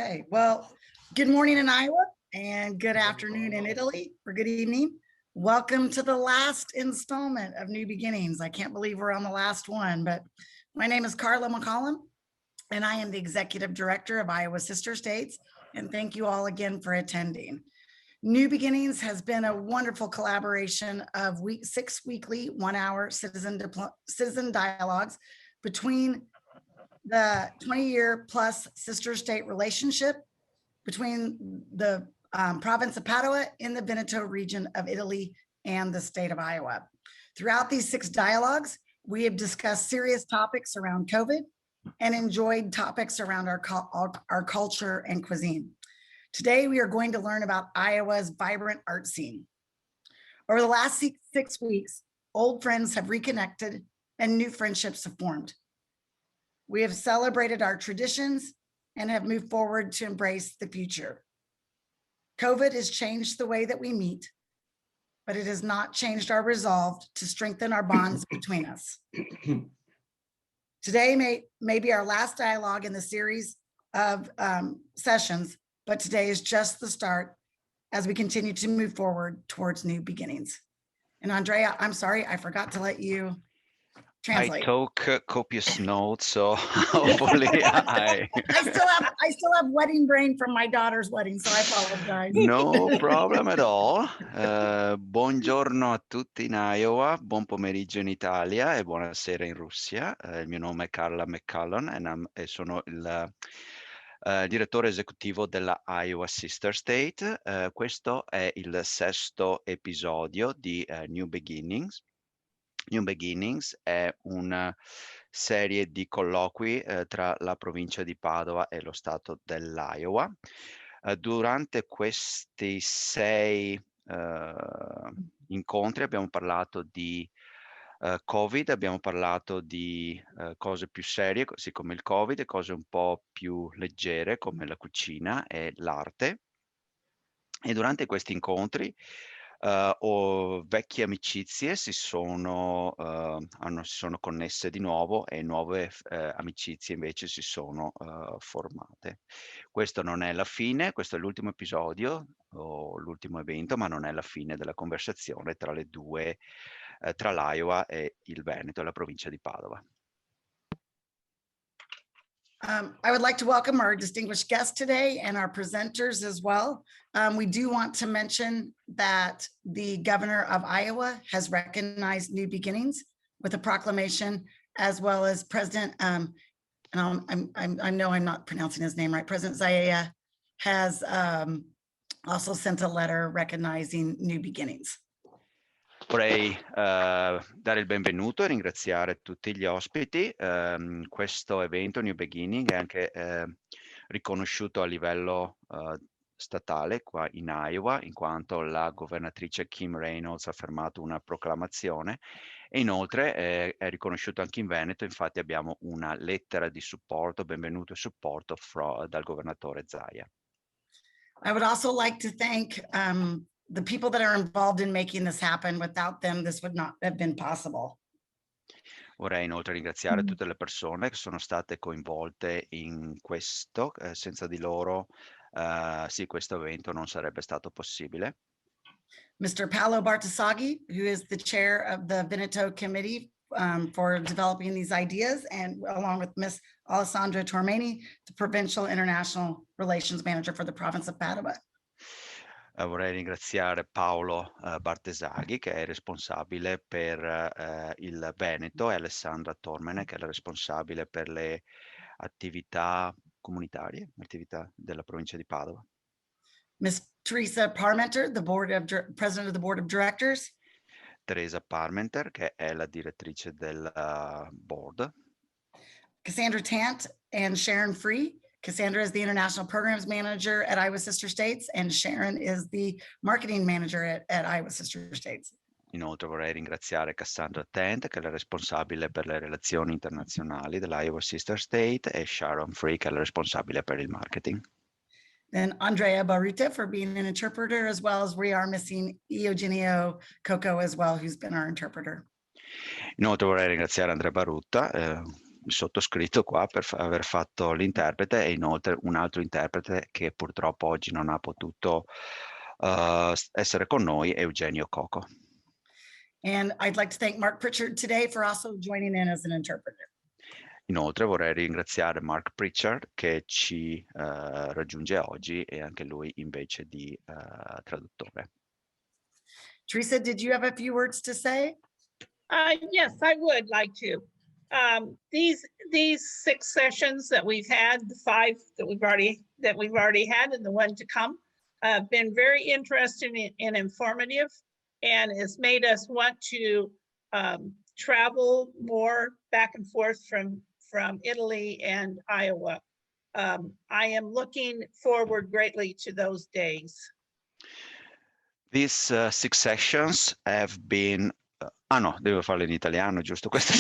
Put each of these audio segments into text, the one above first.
Okay, well, good morning in Iowa and good afternoon in Italy, or good evening. Welcome to the last installment of New Beginnings. I can't believe we're on the last one, but my name is Carla McCollum, and I am the Executive Director of Iowa Sister States, and thank you all again for attending. New Beginnings has been a wonderful collaboration of 6 weekly 1 hour citizen dialogues between the 20-year plus sister state relationship between the province of Padua in the Veneto region of Italy and the state of Iowa. Throughout these 6 dialogues, we have discussed serious topics around COVID and enjoyed topics around our culture and cuisine. Today, we are going to learn about Iowa's vibrant art scene. Over the last 6 weeks, old friends have reconnected and new friendships have formed. We have celebrated our traditions and have moved forward to embrace the future. COVID has changed the way that we meet, but it has not changed our resolve to strengthen our bonds between us. Today may be our last dialogue in the series of sessions, but today is just the start as we continue to move forward towards new beginnings. And Andrea, I'm sorry, I forgot to let you translate. I took copious notes, so hopefully I still have wedding brain from my daughter's wedding, so I apologize. No problem at all. Buongiorno a tutti in Iowa, buon pomeriggio in Italia e buonasera in Russia. Il mio nome è Carla McCollum e sono il direttore esecutivo della Iowa Sister State. Questo è il 6º episodio di New Beginnings. New Beginnings è una serie di colloqui tra la provincia di Padova e lo stato dell'Iowa. Durante questi 6 incontri abbiamo parlato di Covid, abbiamo parlato di cose più serie, così come il Covid, e cose un po' più leggere come la cucina e l'arte. E durante questi incontri vecchie amicizie si sono connesse di nuovo e nuove amicizie invece si sono formate. Questo non è la fine, questo è l'ultimo episodio o l'ultimo evento, ma non è la fine della conversazione tra le due, tra l'Iowa e il Veneto, la provincia di Padova. I would like to welcome our distinguished guests today and our presenters as well. We do want to mention that the governor of Iowa has recognized New Beginnings with a proclamation, as well as President, and I know I'm not pronouncing his name right, President Zaya has also sent a letter recognizing New Beginnings. Vorrei dare il benvenuto e ringraziare tutti gli ospiti. Questo evento New Beginning è anche riconosciuto a livello statale qua in Iowa, in quanto la governatrice Kim Reynolds ha firmato una proclamazione, e inoltre è riconosciuto anche in Veneto. Infatti abbiamo una lettera di supporto, benvenuto e supporto dal governatore Zaia. I would also like to thank the people that are involved in making this happen. Without them, this would not have been possible. Vorrei inoltre ringraziare tutte le persone che sono state coinvolte in questo. Senza di loro, sì, questo evento non sarebbe stato possibile. Mr. Paolo Bartasaghi, who is the chair of the Veneto Committee for developing these ideas, and along with Ms. Alessandra Tormeni, the Provincial International Relations Manager for the province of Padua. Vorrei ringraziare Paolo Bartesaghi, che è responsabile per il Veneto, e Alessandra Tormene, che è la responsabile per le attività comunitarie, attività della provincia di Padova. Ms. Teresa Parmenter, President of the Board of Directors. Teresa Parmenter, che è la direttrice del board. Cassandra Tant and Sharon Free. Cassandra is the International Programs Manager at Iowa Sister States, and Sharon is the Marketing Manager at Iowa Sister States. Inoltre vorrei ringraziare Cassandra Tent, che è la responsabile per le relazioni internazionali dell'Iowa Sister State, e Sharon Free, che è la responsabile per il marketing. Then Andrea Baruta for being an interpreter, as well as we are missing Eugenio Coco as well, who's been our interpreter. Inoltre vorrei ringraziare Andrea Barutta, sottoscritto qua per aver fatto l'interprete e inoltre un altro interprete che purtroppo oggi non ha potuto essere con noi, Eugenio Coco. And I'd like to thank Mark Pritchard today for also joining in as an interpreter. Inoltre vorrei ringraziare Mark Pritchard che ci raggiunge oggi e anche lui invece di traduttore. Teresa, did you have a few words to say? Yes, I would like to. These 6 sessions that we've had, the 5 that we've already had, and the one to come, have been very interesting and informative, and it's made us want to travel more back and forth from Italy and Iowa. I am looking forward greatly to those days. These 6 sessions have been no, devo farlo in italiano, giusto? Questi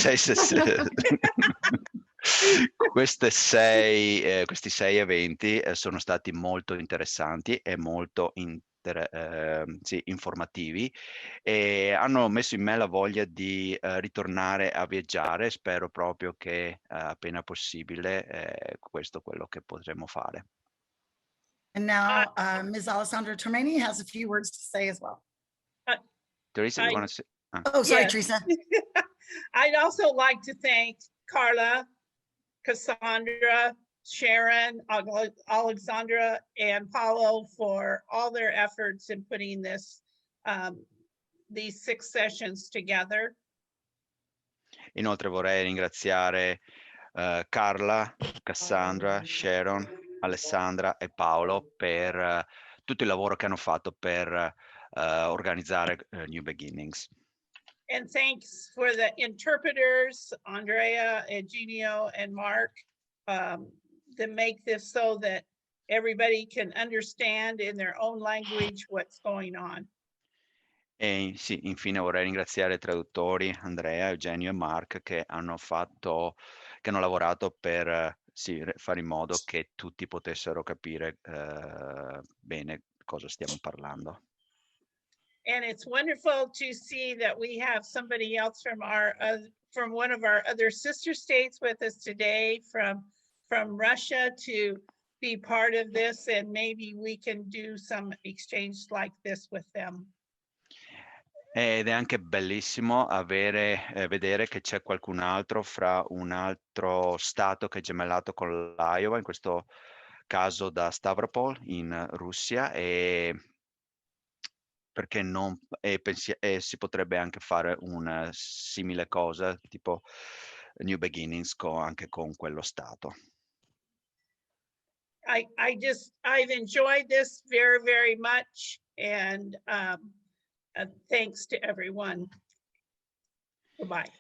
6 eventi sono stati molto interessanti e molto informativi e hanno messo in me la voglia di ritornare a viaggiare. Spero proprio che appena possibile questo è quello che potremo fare. And now Ms. Alessandra Tomeni has a few words to say as well. Teresa, you want to say? Oh, sorry, Yes. Teresa. I'd also like to thank Carla, Cassandra, Sharon, Alexandra, and Paulo for all their efforts in putting these 6 sessions together. Inoltre vorrei ringraziare Carla, Cassandra, Sharon, Alessandra e Paolo per tutto il lavoro che hanno fatto per organizzare New Beginnings. And thanks for the interpreters, Andrea, Eugenio, and Mark, to make this so that everybody can understand in their own language what's going on. E sì, infine vorrei ringraziare i traduttori Andrea, Eugenio e Mark che hanno lavorato per fare in modo che tutti potessero capire bene cosa stiamo parlando. And it's wonderful to see that we have somebody else from one of our other sister states with us today, from Russia, to be part of this, and maybe we can do some exchange like this with them. Ed è anche bellissimo vedere che c'è qualcun altro fra un altro stato che è gemellato con l'Iowa, in questo caso da Stavropol in Russia, perché si potrebbe anche fare una simile cosa, tipo New Beginnings anche con quello stato. I've enjoyed this very, very much, and thanks to everyone. Goodbye.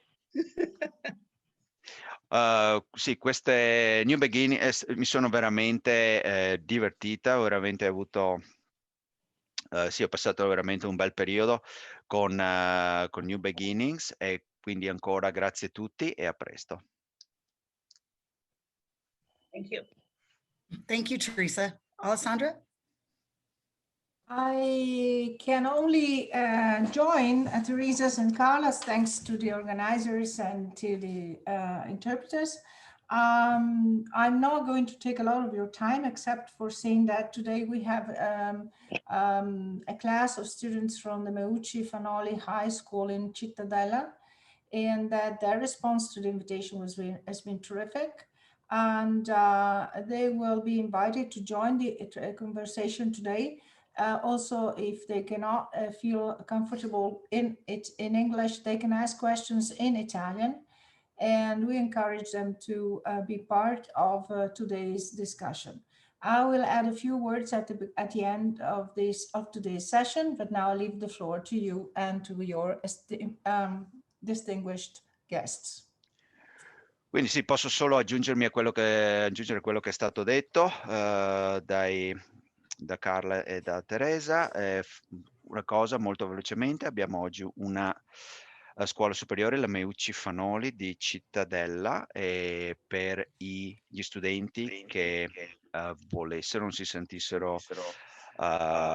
Sì, queste New Beginnings mi sono veramente divertita, veramente avuto ho passato veramente un bel periodo con New Beginnings e quindi ancora grazie a tutti e a presto. Thank you. Thank you, Teresa. Alessandra? I can only join Teresa's and Carla's thanks to the organizers and to the interpreters. I'm not going to take a lot of your time except for saying that today we have a class of students from the Meucci Fanoli High School in Cittadella, and that their response to the invitation has been terrific. And they will be invited to join the conversation today. Also, if they cannot feel comfortable in English, they can ask questions in Italian, and we encourage them to be part of today's discussion. I will add a few words at the end of today's session, but now I leave the floor to you and to your distinguished guests. Quindi sì, posso solo aggiungere quello che è stato detto da Carla e da Teresa. Una cosa molto velocemente: abbiamo oggi una scuola superiore, la Meucci Fanoli di Cittadella, e per gli studenti che volessero, non si sentissero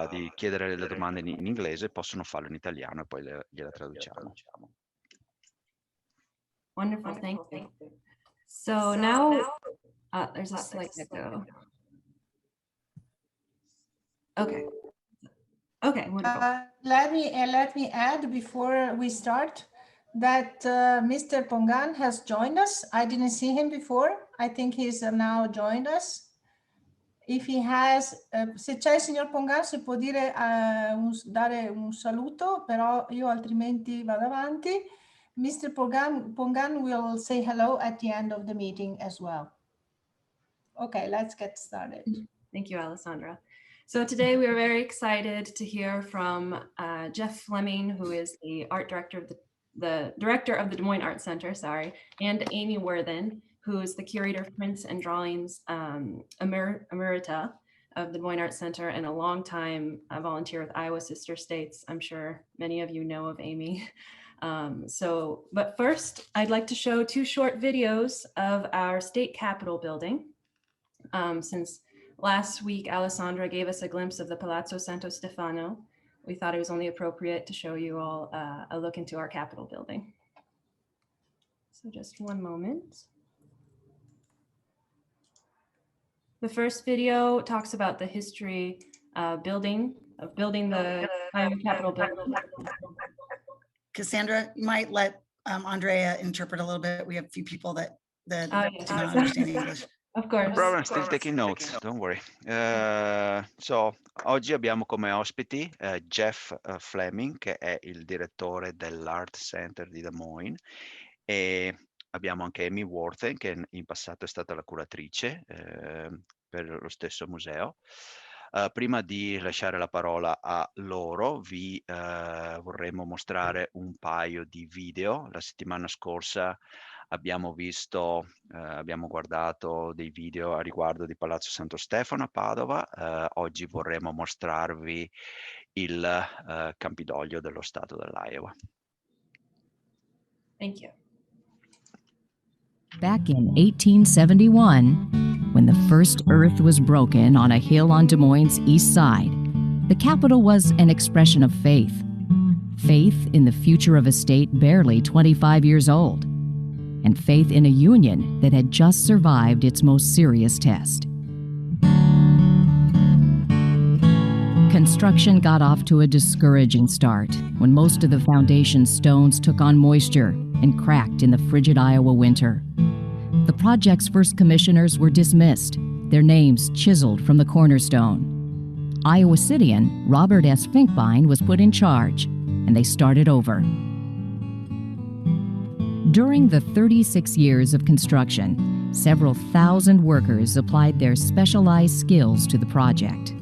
di chiedere le domande in inglese, possono farlo in italiano e poi gliela traduciamo. Wonderful, thank you. So now there's a slight echo. Okay. Okay, wonderful. Let me add before we start that Mr. Pongan has joined us. I didn't see him before. I think he's now joined us. If he has, se c'è il signor Pongan, si può dire, dare un saluto, però io altrimenti vado avanti. Mr. Pongan will say hello at the end of the meeting as well. Okay, let's get started. Thank you, Alessandra. So today we are very excited to hear from Jeff Fleming, who is the art director of the director of the Des Moines Art Center, and Amy Worthen, who is the curator of prints and drawings, Emerita of the Des Moines Art Center, and a longtime volunteer with Iowa Sister States. I'm sure many of you know of Amy. But first, I'd like to show 2 short videos of our state capitol building. Since last week, Alessandra gave us a glimpse of the Palazzo Santo Stefano, we thought it was only appropriate to show you all a look into our Capitol building. So just one moment. The first video talks about the history of building the Capitol building. Cassandra, you might let Andrea interpret a little bit. We have a few people that Yes. do not understand English. Of course. No problem, still taking notes, don't worry. Oggi abbiamo come ospiti Jeff Fleming, che è il direttore dell'Art Center di Des Moines, e abbiamo anche Amy Worthen, che in passato è stata la curatrice per lo stesso museo. Prima di lasciare la parola a loro, vi vorremmo mostrare un paio di video. La settimana scorsa abbiamo guardato dei video a riguardo di Palazzo Santo Stefano a Padova. Oggi vorremmo mostrarvi il Campidoglio dello Stato dell'Iowa. Thank you. Back in 1871, when the first earth was broken on a hill on Des Moines' east side, the Capitol was an expression of faith. Faith in the future of a state barely 25 years old, and faith in a union that had just survived its most serious test. Construction got off to a discouraging start when most of the foundation stones took on moisture and cracked in the frigid Iowa winter. The project's first commissioners were dismissed, their names chiseled from the cornerstone. Iowa Citian Robert S. Finkbein was put in charge, and they started over. During the 36 years of construction, several thousand workers applied their specialized skills to the project.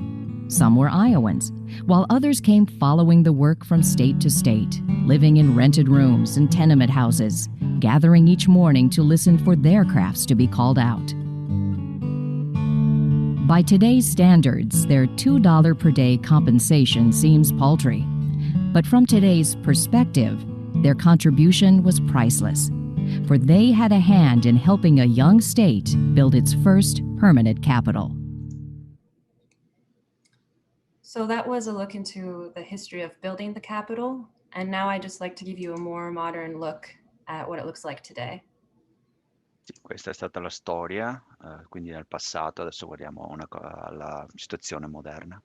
Some were Iowans, while others came following the work from state to state, living in rented rooms and tenement houses, gathering each morning to listen for their crafts to be called out. By today's standards, their $2 per day compensation seems paltry. But from today's perspective, their contribution was priceless, for they had a hand in helping a young state build its first permanent capital. So that was a look into the history of building the Capitol. And now I'd just like to give you a more modern look at what it looks like today. Sì, questa è stata la storia, quindi nel passato, adesso guardiamo alla situazione moderna.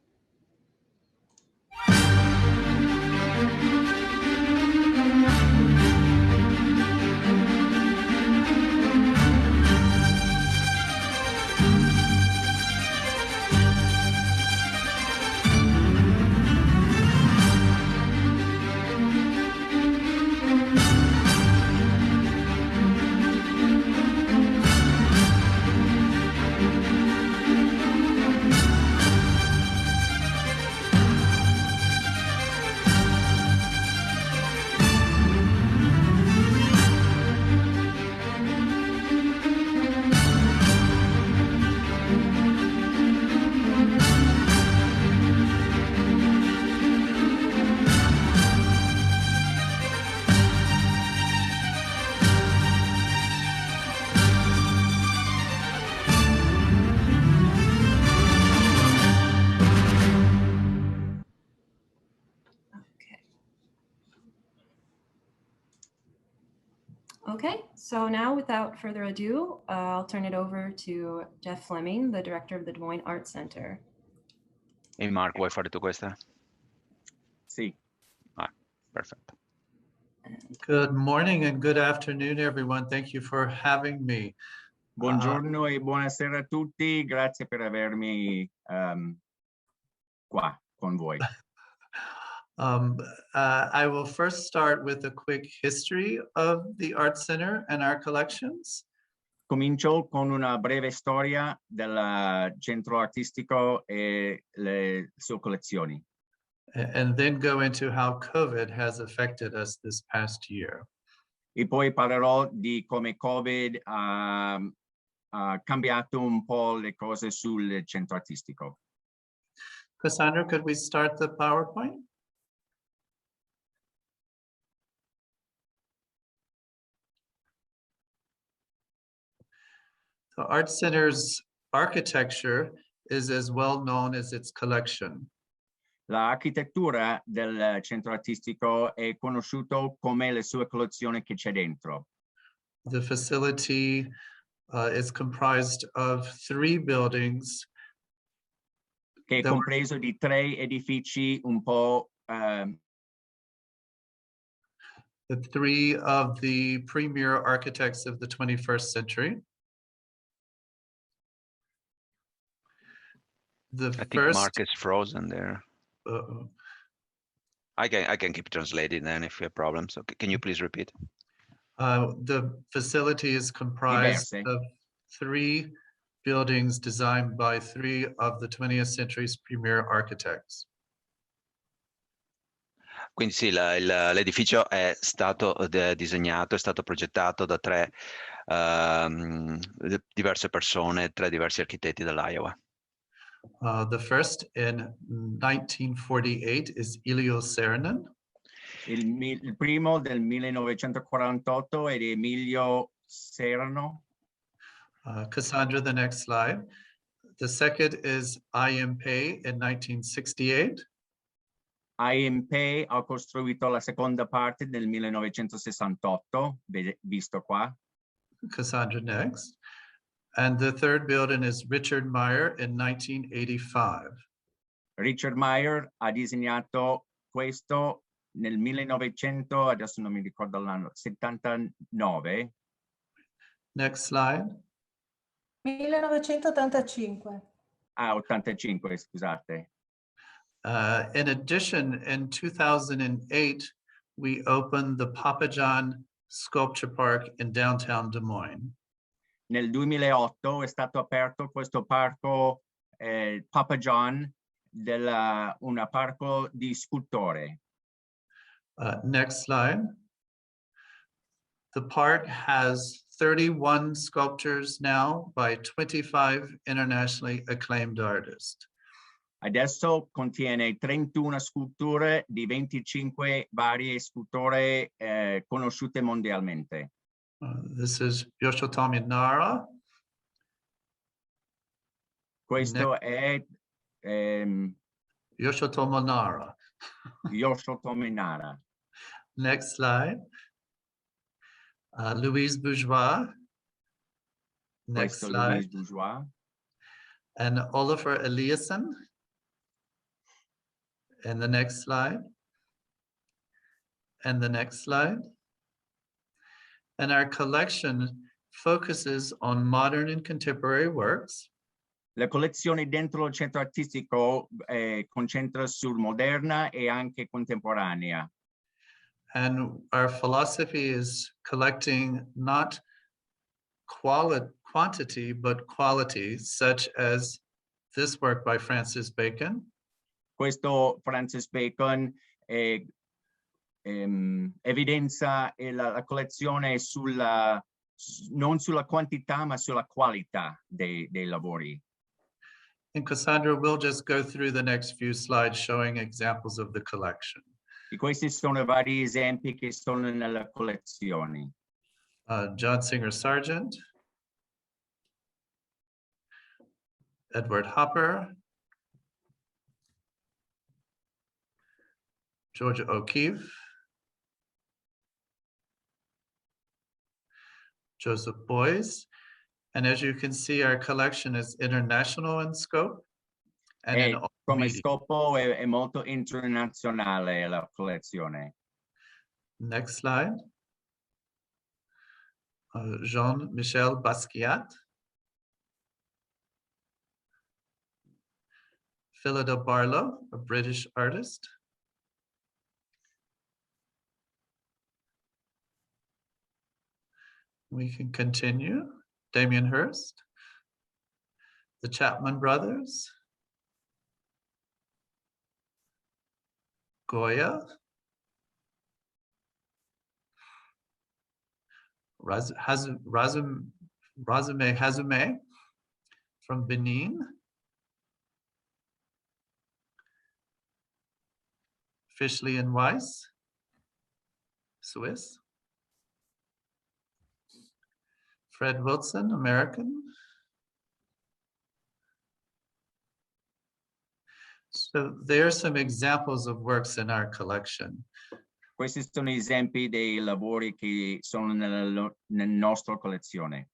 Okay, so now without further ado, I'll turn it over to Jeff Fleming, the director of the Des Moines Arts Center. Hey Mark, vuoi fare tu questa? Sì. Ah, perfetto. Good morning and good afternoon, everyone. Thank you for having me. Buongiorno e buonasera a tutti, grazie per avermi qua con voi. I will first start with a quick history of the Art Center and our collections. Comincio con una breve storia del centro artistico e le sue collezioni. And then go into how COVID has affected us this past year. E poi parlerò di come Covid ha cambiato un po' le cose sul centro artistico. Cassandra, could we start the PowerPoint? The Art Center's architecture is as well known as its collection. L'architettura del centro artistico è conosciuto come le sue collezioni che c'è dentro. The facility is comprised of 3 buildings. Che è compreso di 3 edifici un po' the 3 of the premier architects of the 21st century. The I think first, Mark is frozen there. uh-oh. I can keep translating then if you have problems. So can you please repeat? The facility is comprised Diverse. of 3 buildings designed by 3 of the 20th century's premier architects. Quindi sì, l'edificio è stato disegnato, è stato progettato da 3 diverse persone, 3 diversi architetti dell'Iowa. The first in 1948 is Elio Saarinen. Il primo del 1948 è di Emilio Serrano. Cassandra, the next slide. The second is I.M. Pei in 1968. IMP ha costruito la seconda parte del 1968, visto qua. Cassandra next. And the third building is Richard Meyer in 1985. Richard Meyer ha disegnato questo nel 1900, adesso non mi ricordo l'anno, 79. Next slide. 1985. 85, scusate. In addition, in 2008, we opened the Papa John Sculpture Park in downtown Des Moines. Nel 2008 è stato aperto questo parco Papa John, un parco di scultore. Next slide. The park has 31 sculptures now by 25 internationally acclaimed artists. Adesso contiene 31 sculture di 25 varie sculture conosciute mondialmente. This is Yoshotomi Nara. Questo è Yoshotomo Nara. Yoshitomi Nara. Next slide. Louise Bourgeois. Next Questo slide. Louise Bourgeois. And Oliver Eliasson. And the next slide. And the next slide. And our collection focuses on modern and contemporary works. La collezione dentro il centro artistico concentra sul moderna e anche contemporanea. And our philosophy is collecting not quantity, but quality, such as this work by Francis Bacon. Questo Francis Bacon evidenzia la collezione non sulla quantità, ma sulla qualità dei lavori. And Cassandra, we'll just go through the next few slides showing examples of the collection. E questi sono vari esempi che sono nella collezione. John Singer Sargent, Edward Hopper, Georgia O'Keeffe, Joseph Beuys. And as you can see, our collection is international in scope and in E all come media. scopo è molto internazionale la collezione. Next slide. Jean-Michel Basquiat. Philida Barlow, a British artist. We can continue. Damien Hirst. The Chapman brothers. Goya. Razume Hazume from Benin. Fishley and Weiss, Swiss. Fred Wilson, American. So there are some examples of works in our collection. Questi sono esempi dei lavori che sono nella nostra collezione.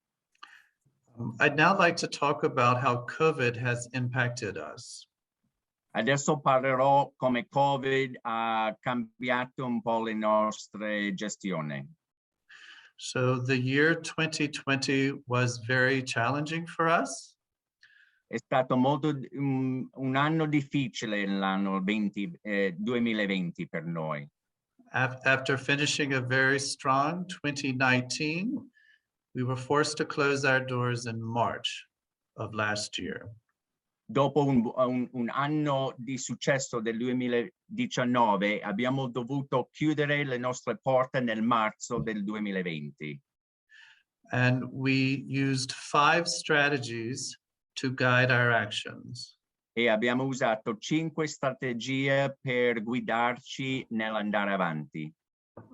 I'd now like to talk about how COVID has impacted us. Adesso parlerò come Covid ha cambiato un po' le nostre gestioni. So the year 2020 was very challenging for us. È stato molto un anno difficile l'anno 2020 per noi. After finishing a very strong 2019, we were forced to close our doors in March of last year. Dopo un anno di successo del 2019, abbiamo dovuto chiudere le nostre porte nel marzo del 2020. And we used 5 strategies to guide our actions. E abbiamo usato 5 strategie per guidarci nell'andare avanti.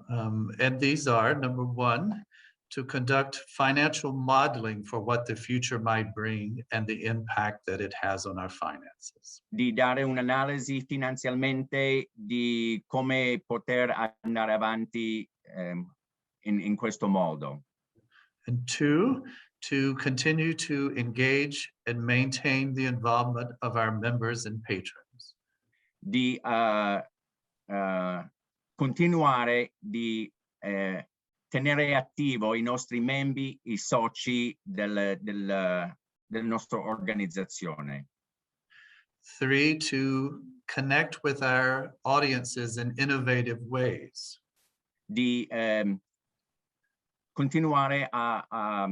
And these are, number 1, to conduct financial modeling for what the future might bring and the impact that it has on our finances. Di dare un'analisi finanzialmente di come poter andare avanti in questo modo. And 2, to continue to engage and maintain the involvement of our members and patrons. Di continuare di tenere attivo i nostri membri, i soci del nostro organizzazione. 3, to connect with our audiences in innovative ways. Di continuare a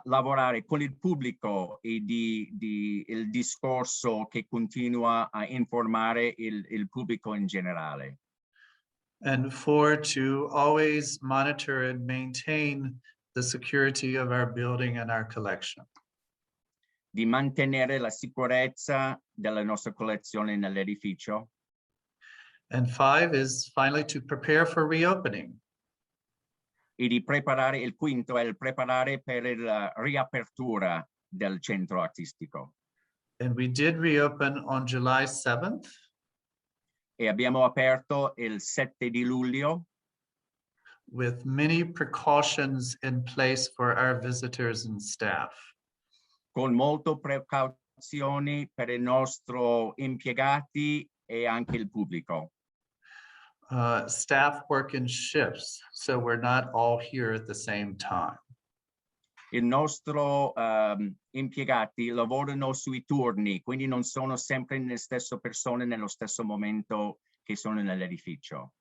lavorare con il pubblico e il discorso che continua a informare il pubblico in generale. And 4, to always monitor and maintain the security of our building and our collection. Di mantenere la sicurezza della nostra collezione nell'edificio. And 5 is finally to prepare for reopening. E di preparare, il quinto è il preparare per la riapertura del centro artistico. And we did reopen on July 7th. E abbiamo aperto il 7 di luglio. With many precautions in place for our visitors and staff. Con molte precauzioni per i nostri impiegati e anche il pubblico. Staff work in shifts, so we're not all here at the same time. Il nostro impiegati lavorano sui turni, quindi non sono sempre le stesse persone nello stesso momento che sono nell'edificio.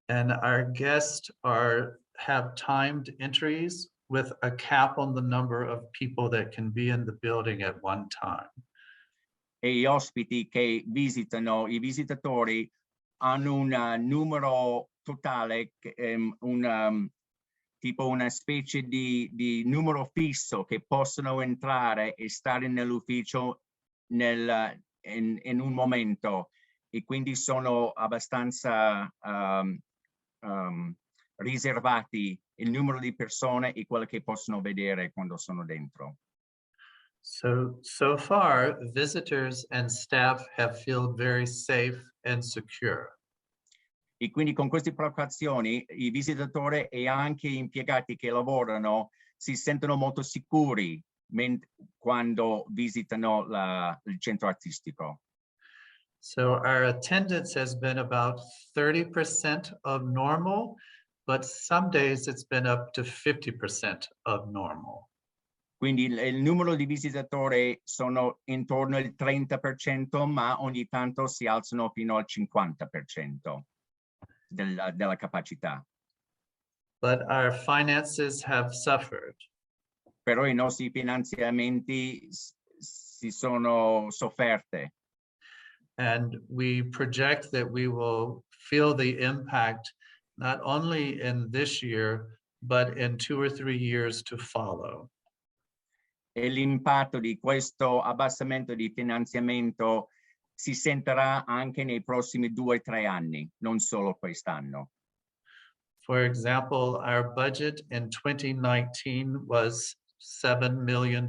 And our guests have timed entries with a cap on the number of people that can be in the building at one time. E gli ospiti che visitano, i visitatori, hanno un numero totale, tipo una specie di numero fisso che possono entrare e stare nell'ufficio in un momento, e quindi sono abbastanza riservati il numero di persone e quello che possono vedere quando sono dentro. So far, visitors and staff have felt very safe and secure. E quindi con queste provocazioni i visitatori e anche gli impiegati che lavorano si sentono molto sicuri quando visitano il centro artistico. So our attendance has been about 30% of normal, but some days it's been up to 50% of normal. Quindi il numero di visitatori sono intorno al 30%, ma ogni tanto si alzano fino al 50% della capacità. But our finances have suffered. Però i nostri finanziamenti si sono sofferte. And we project that we will feel the impact not only in this year, but in 2 or 3 years to follow. E l'impatto di questo abbassamento di finanziamento si sentirà anche nei prossimi 2 o 3 anni, non solo quest'anno. For example, our budget in 2019 was $7 million.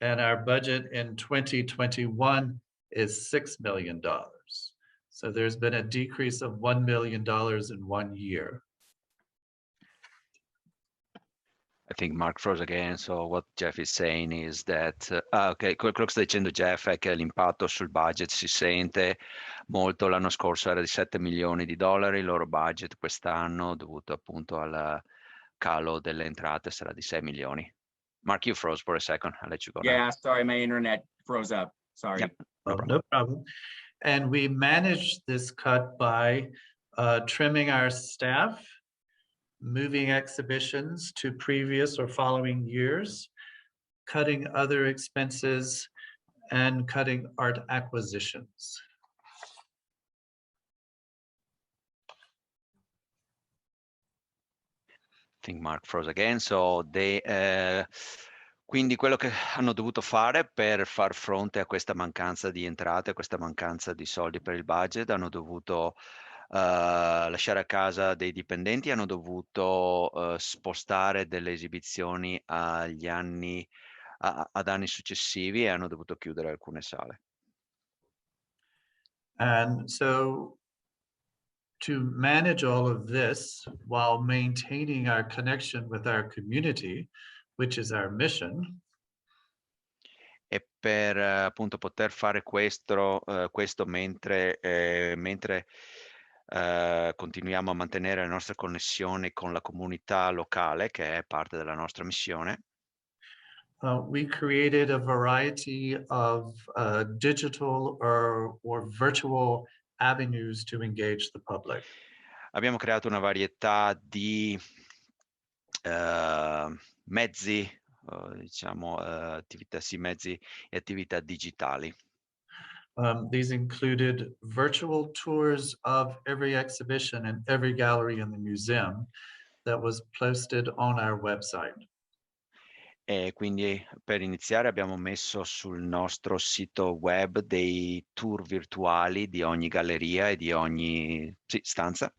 And our budget in 2021 is $6 million. So there's been a decrease of $1 million in 1 year. I think Mark froze again, so what Jeff is saying is that, ok, quello che sta dicendo Jeff è che l'impatto sul budget si sente molto. L'anno scorso era di $7 milioni, il loro budget quest'anno, dovuto appunto al calo delle entrate, sarà di 6 milioni. Mark, you froze for a second. I'll let you go now. Yeah, sorry, my internet froze up. Sorry. Yep, no problem. No problem. And we managed this cut by trimming our staff, moving exhibitions to previous or following years, cutting other expenses, and cutting art acquisitions. I think Mark froze again. So quindi quello che hanno dovuto fare per far fronte a questa mancanza di entrate, a questa mancanza di soldi per il budget, hanno dovuto lasciare a casa dei dipendenti, hanno dovuto spostare delle esibizioni ad anni successivi e hanno dovuto chiudere alcune sale. And so to manage all of this while maintaining our connection with our community, which is our mission. E per appunto poter fare questo mentre continuiamo a mantenere la nostra connessione con la comunità locale, che è parte della nostra missione. We created a variety of digital or virtual avenues to engage the public. Abbiamo creato una varietà di mezzi, diciamo, mezzi e attività digitali. These included virtual tours of every exhibition and every gallery in the museum that was posted on our website. E quindi per iniziare abbiamo messo sul nostro sito web dei tour virtuali di ogni galleria e di ogni stanza.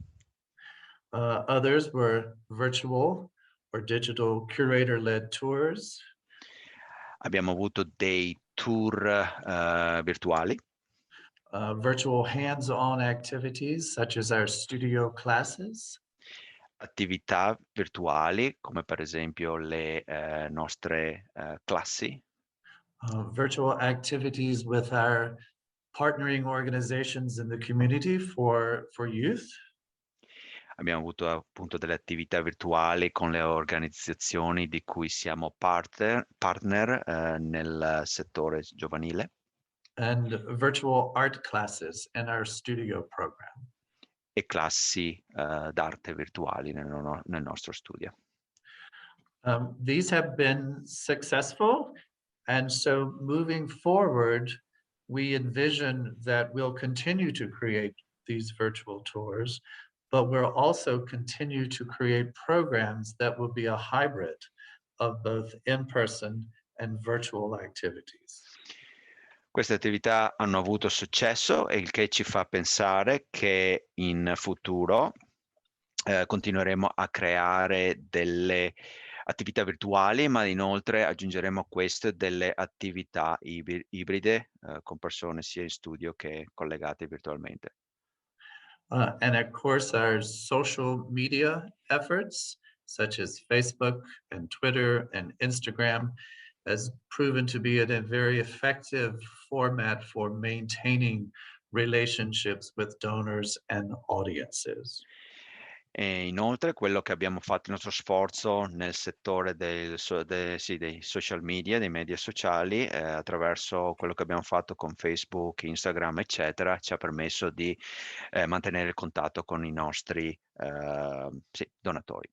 Others were virtual or digital curator-led tours. Abbiamo avuto dei tour virtuali. Virtual hands-on activities such as our studio classes. Attività virtuali come per esempio le nostre classi. Virtual activities with our partnering organizations in the community for youth. Abbiamo avuto appunto delle attività virtuali con le organizzazioni di cui siamo partner nel settore giovanile. And virtual art classes in our studio program. E classi d'arte virtuali nel nostro studio. These have been successful, and so moving forward, we envision that we'll continue to create these virtual tours, but we'll also continue to create programs that will be a hybrid of both in-person and virtual activities. Queste attività hanno avuto successo, e il che ci fa pensare che in futuro continueremo a creare delle attività virtuali, ma inoltre aggiungeremo a queste delle attività ibride con persone sia in studio che collegate virtualmente. And of course, our social media efforts, such as Facebook and Twitter and Instagram, has proven to be a very effective format for maintaining relationships with donors and audiences. E inoltre quello che abbiamo fatto, il nostro sforzo nel settore dei social media, dei media sociali, attraverso quello che abbiamo fatto con Facebook, Instagram, eccetera, ci ha permesso di mantenere il contatto con i nostri donatori.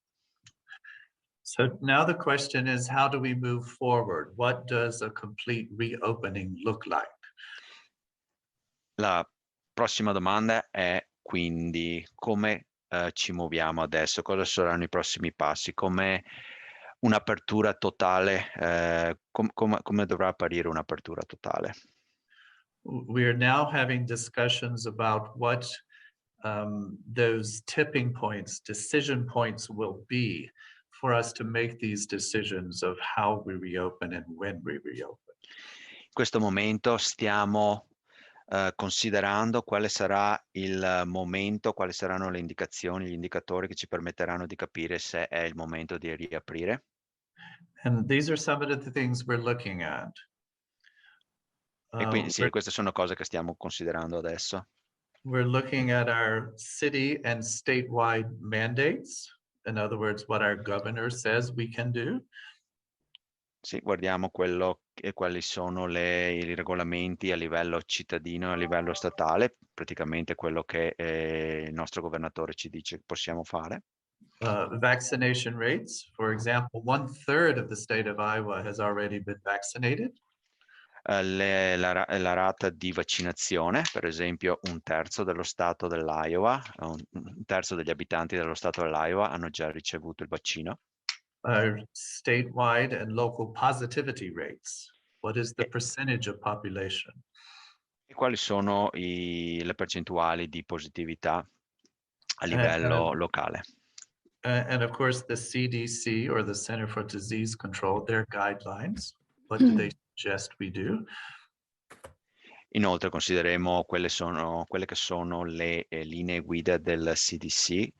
So now the question is, how do we move forward? What does a complete reopening look like? La prossima domanda è quindi come ci muoviamo adesso, cosa saranno i prossimi passi, come un'apertura totale, come dovrà apparire un'apertura totale. We are now having discussions about what those tipping points, decision points will be for us to make these decisions of how we reopen and when we reopen. In questo momento stiamo considerando quale sarà il momento, quali saranno le indicazioni, gli indicatori che ci permetteranno di capire se è il momento di riaprire. And these are some of the things we're looking at. E quindi sì, queste sono cose che stiamo considerando adesso. We're looking at our city and statewide mandates. In other words, what our governor says we can do. Sì, guardiamo quali sono i regolamenti a livello cittadino e a livello statale, praticamente quello che il nostro governatore ci dice che possiamo fare. Vaccination rates, for example, 1/3 of the state of Iowa has already been vaccinated. La rata di vaccinazione, per esempio 1/3 dello stato dell'Iowa, un terzo degli abitanti dello stato dell'Iowa hanno già ricevuto il vaccino. Statewide and local positivity rates. What is the percentage of population? E quali sono le percentuali di positività a livello locale? And of course, the CDC or the Center for Disease Control, their guidelines. What do they suggest we do? Inoltre considereremo quelle che sono le linee guida del CDC,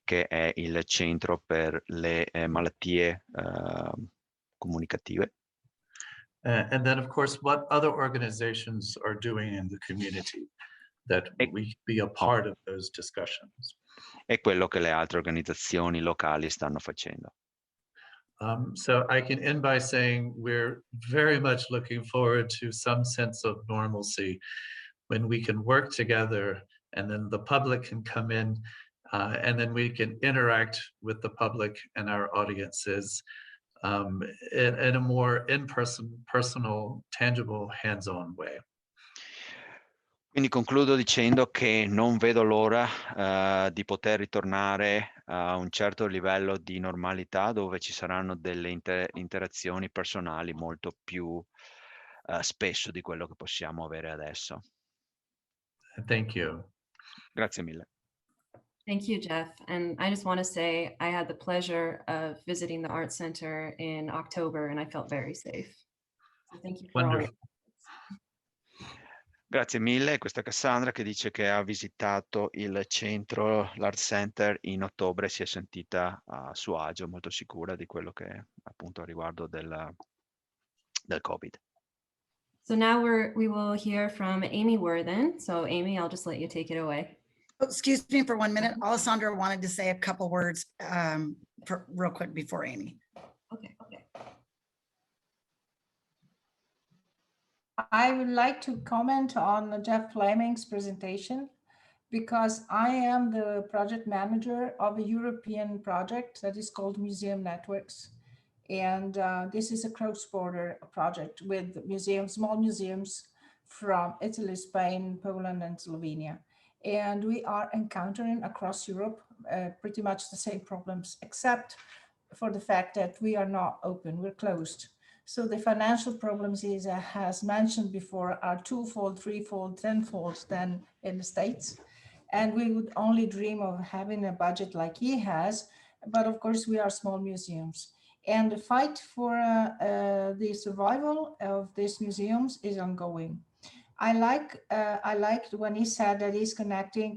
che è il centro per le malattie comunicative. And then, of course, what other organizations are doing in the community that we be a part of those discussions. E quello che le altre organizzazioni locali stanno facendo. So I can end by saying we're very much looking forward to some sense of normalcy when we can work together and then the public can come in and then we can interact with the public and our audiences in a more in-person, personal, tangible, hands-on way. Quindi concludo dicendo che non vedo l'ora di poter ritornare a un certo livello di normalità dove ci saranno delle interazioni personali molto più spesso di quello che possiamo avere adesso. Thank you. Grazie mille. Thank you, Jeff. And I just want to say I had the pleasure of visiting the Art Center in October and I felt very safe. So thank you for all your Grazie mille. Questa è Cassandra che dice che ha visitato il centro, l'Art Center in ottobre, si è sentita a suo agio, molto sicura di quello che appunto a riguardo del Covid. So now we will hear from Amy Worthen. So Amy, I'll just let you take it away. Oh, excuse me for 1 minute. Alessandra wanted to say a couple words real quick before Amy. Okay. I would like to comment on Jeff Fleming's presentation because I am the project manager of a European project that is called Museum Networks. And this is a cross-border project with museums, small museums from Italy, Spain, Poland, and Slovenia. And we are encountering across Europe pretty much the same problems, except for the fact that we are not open, we're closed. So the financial problems, as mentioned before, are twofold, threefold, tenfold than in the States. And we would only dream of having a budget like he has, but of course we are small museums. And the fight for the survival of these museums is ongoing. I liked when he said that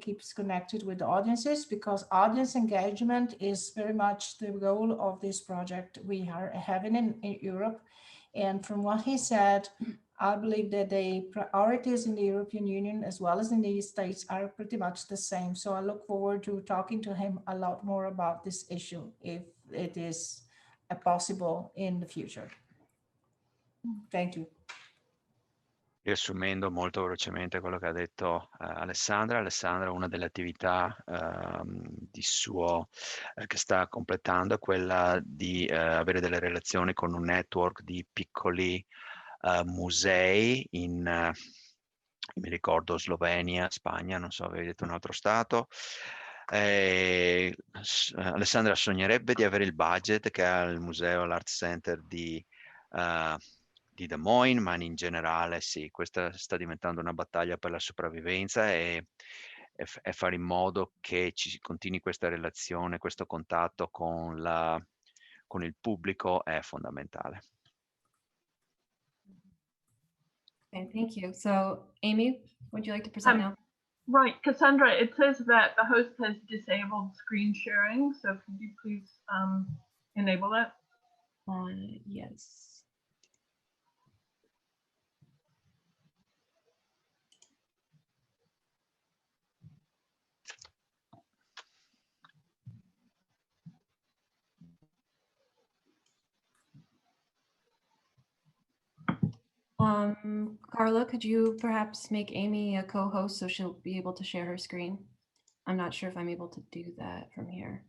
keeps connected with the audiences, because audience engagement is very much the goal of this project we are having in Europe. And from what he said, I believe that the priorities in the European Union as well as in the States are pretty much the same. So I look forward to talking to him a lot more about this issue if it is possible in the future. Thank you. Riassumendo molto velocemente quello che ha detto Alessandra, una delle attività che sta completando è quella di avere delle relazioni con un network di piccoli musei in, mi ricordo, Slovenia, Spagna, non so, avevi detto un altro stato. Alessandra sognerebbe di avere il budget che ha il museo, l'Art Center di Des Moines, ma in generale sì, questa sta diventando una battaglia per la sopravvivenza e fare in modo che ci continui questa relazione, questo contatto con il pubblico è fondamentale. Okay, thank you. So Amy, would you like to present now? Right, Cassandra, it says that the host has disabled screen sharing, so could you please enable that? Yes. Carla, could you perhaps make Amy a co-host so she'll be able to share her screen? I'm not sure if I'm able to do that from here.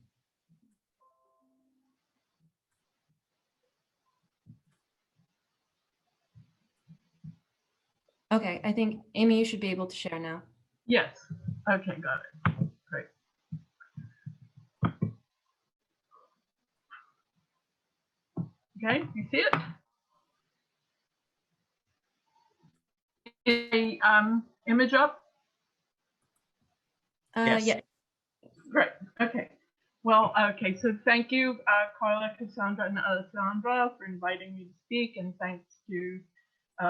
Okay, I think Amy, you should be able to share now. Yes. Okay, got it. Great. Okay, you see it? A image up? Yes. Yeah. Great. Okay. Well, okay. So thank you, Carla, Cassandra, and Alessandra for inviting me to speak, and thanks to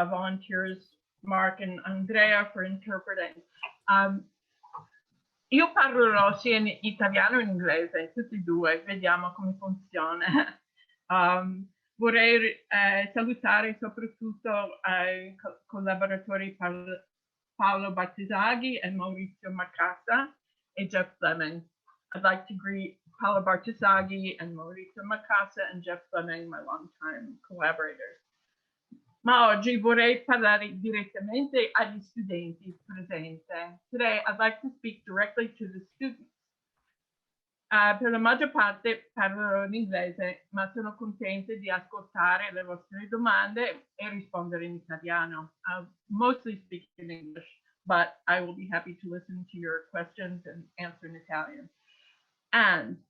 volunteers Mark and Andrea for interpreting. Io parlerò sia in italiano e in inglese, tutti e due, vediamo come funziona. Vorrei salutare soprattutto i collaboratori Paolo Bartesaghi and Maurizio Macassa and Jeff Fleming. I'd like to greet Paolo Bartesaghi and Maurizio Macassa and Jeff Fleming, my longtime collaborators. Ma oggi vorrei parlare direttamente agli studenti presenti. Today, I'd like to speak directly to the students. Per la maggior parte parlerò in inglese, ma sono contenta di ascoltare le vostre domande e rispondere in italiano. I'll mostly speak in English, but I will be happy to listen to your questions and answer in Italian. And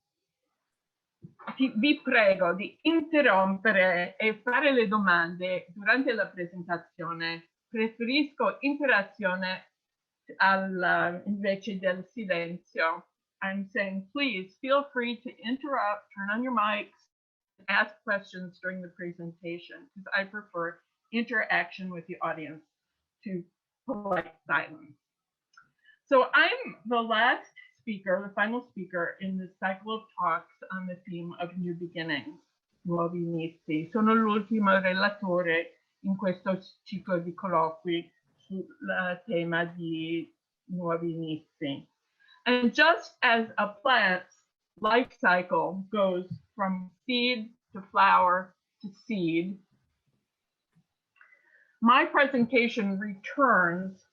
vi prego di interrompere e fare le domande durante la presentazione. Preferisco interazione invece del silenzio. I'm saying, please feel free to interrupt, turn on your mics, ask questions during the presentation, because I prefer interaction with the audience to polite silence. So I'm the last speaker, the final speaker in this cycle of talks on the theme of New Beginnings, Nuovi Inizi. Sono l'ultimo relatore in questo ciclo di colloqui sul tema di Nuovi Inizi. And just as a plant's life cycle goes from seed to flower to seed, my presentation returns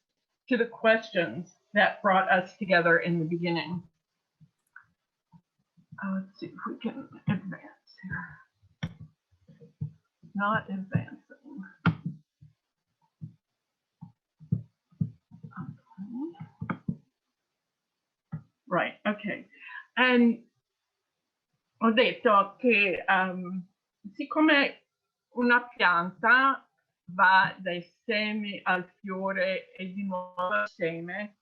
to the questions that brought us together in the beginning. Let's see if we can advance here. Not advancing. Right, okay. And ho detto che siccome una pianta va dai semi al fiore e di nuovo al seme,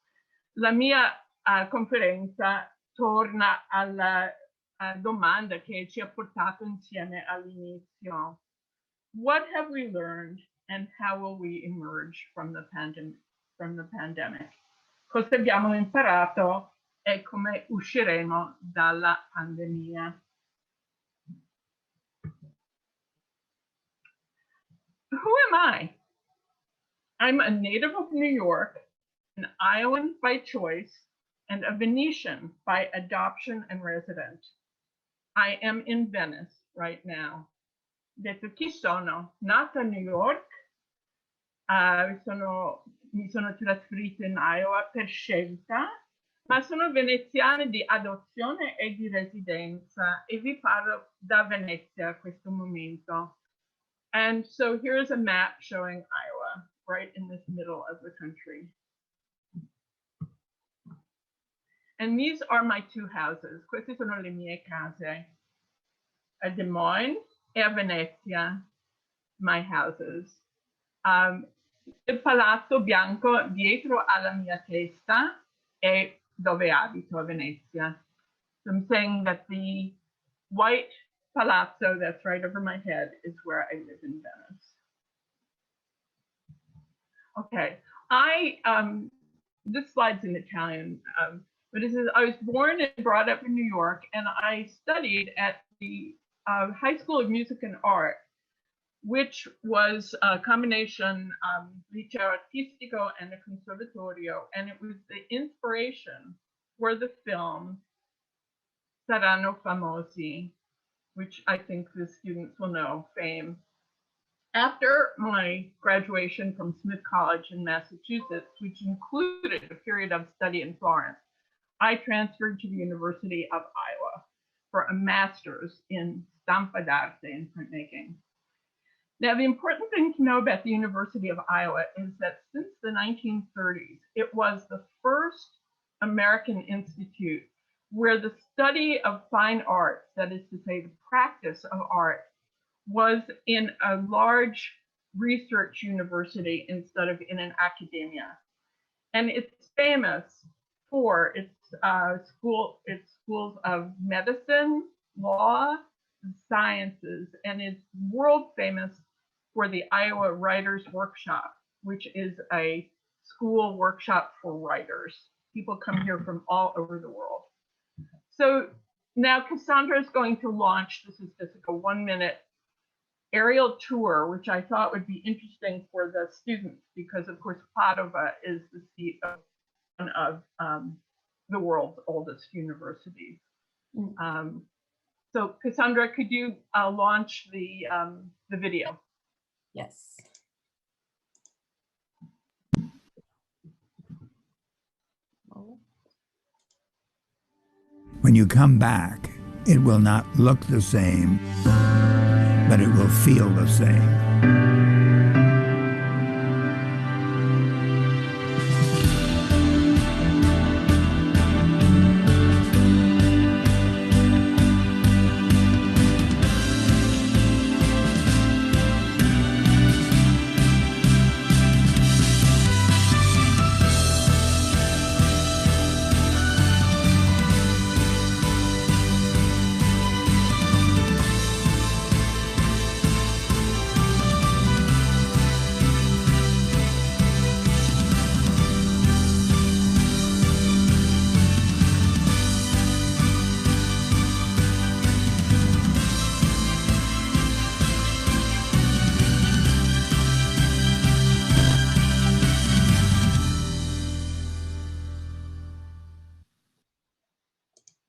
la mia conferenza torna alla domanda che ci ha portato insieme all'inizio. What have we learned and how will we emerge from the pandemic? Cosa abbiamo imparato e come usciremo dalla pandemia? Who am I? I'm a native of New York, an Iowan by choice, and a Venetian by adoption and resident. I am in Venice right now. Detto chi sono? Nata a New York, mi sono trasferita in Iowa per scelta, ma sono veneziana di adozione e di residenza e vi parlo da Venezia a questo momento. And so here's a map showing Iowa right in this middle of the country. And these are my two houses. Queste sono le mie case. A Des Moines e a Venezia, my houses. Il palazzo bianco dietro alla mia testa è dove abito a Venezia. So I'm saying that the white palazzo that's right over my head is where I live in Venice. Okay, this slide's in Italian, but it says I was born and brought up in New York, and I studied at the High School of Music and Art, which was a combination liceo artistico and a conservatorio, and it was the inspiration for the film Saranno Famosi, which I think the students will know, Fame. After my graduation from Smith College in Massachusetts, which included a period of study in Florence, I transferred to the University of Iowa for a master's in Stampa d'arte in printmaking. Now, the important thing to know about the University of Iowa is that since the 1930s, it was the first American institute where the study of fine arts, that is to say, the practice of art, was in a large research university instead of in an academia. And it's famous for its schools of medicine, law, sciences, and it's world famous for the Iowa Writers Workshop, which is a school workshop for writers. People come here from all over the world. So now Cassandra is going to launch, this is just like a 1-minute aerial tour, which I thought would be interesting for the students, because of course Padova is the seat of one of the world's oldest universities. So Cassandra, could you launch the video? Yes. When you come back, it will not look the same, but it will feel the same.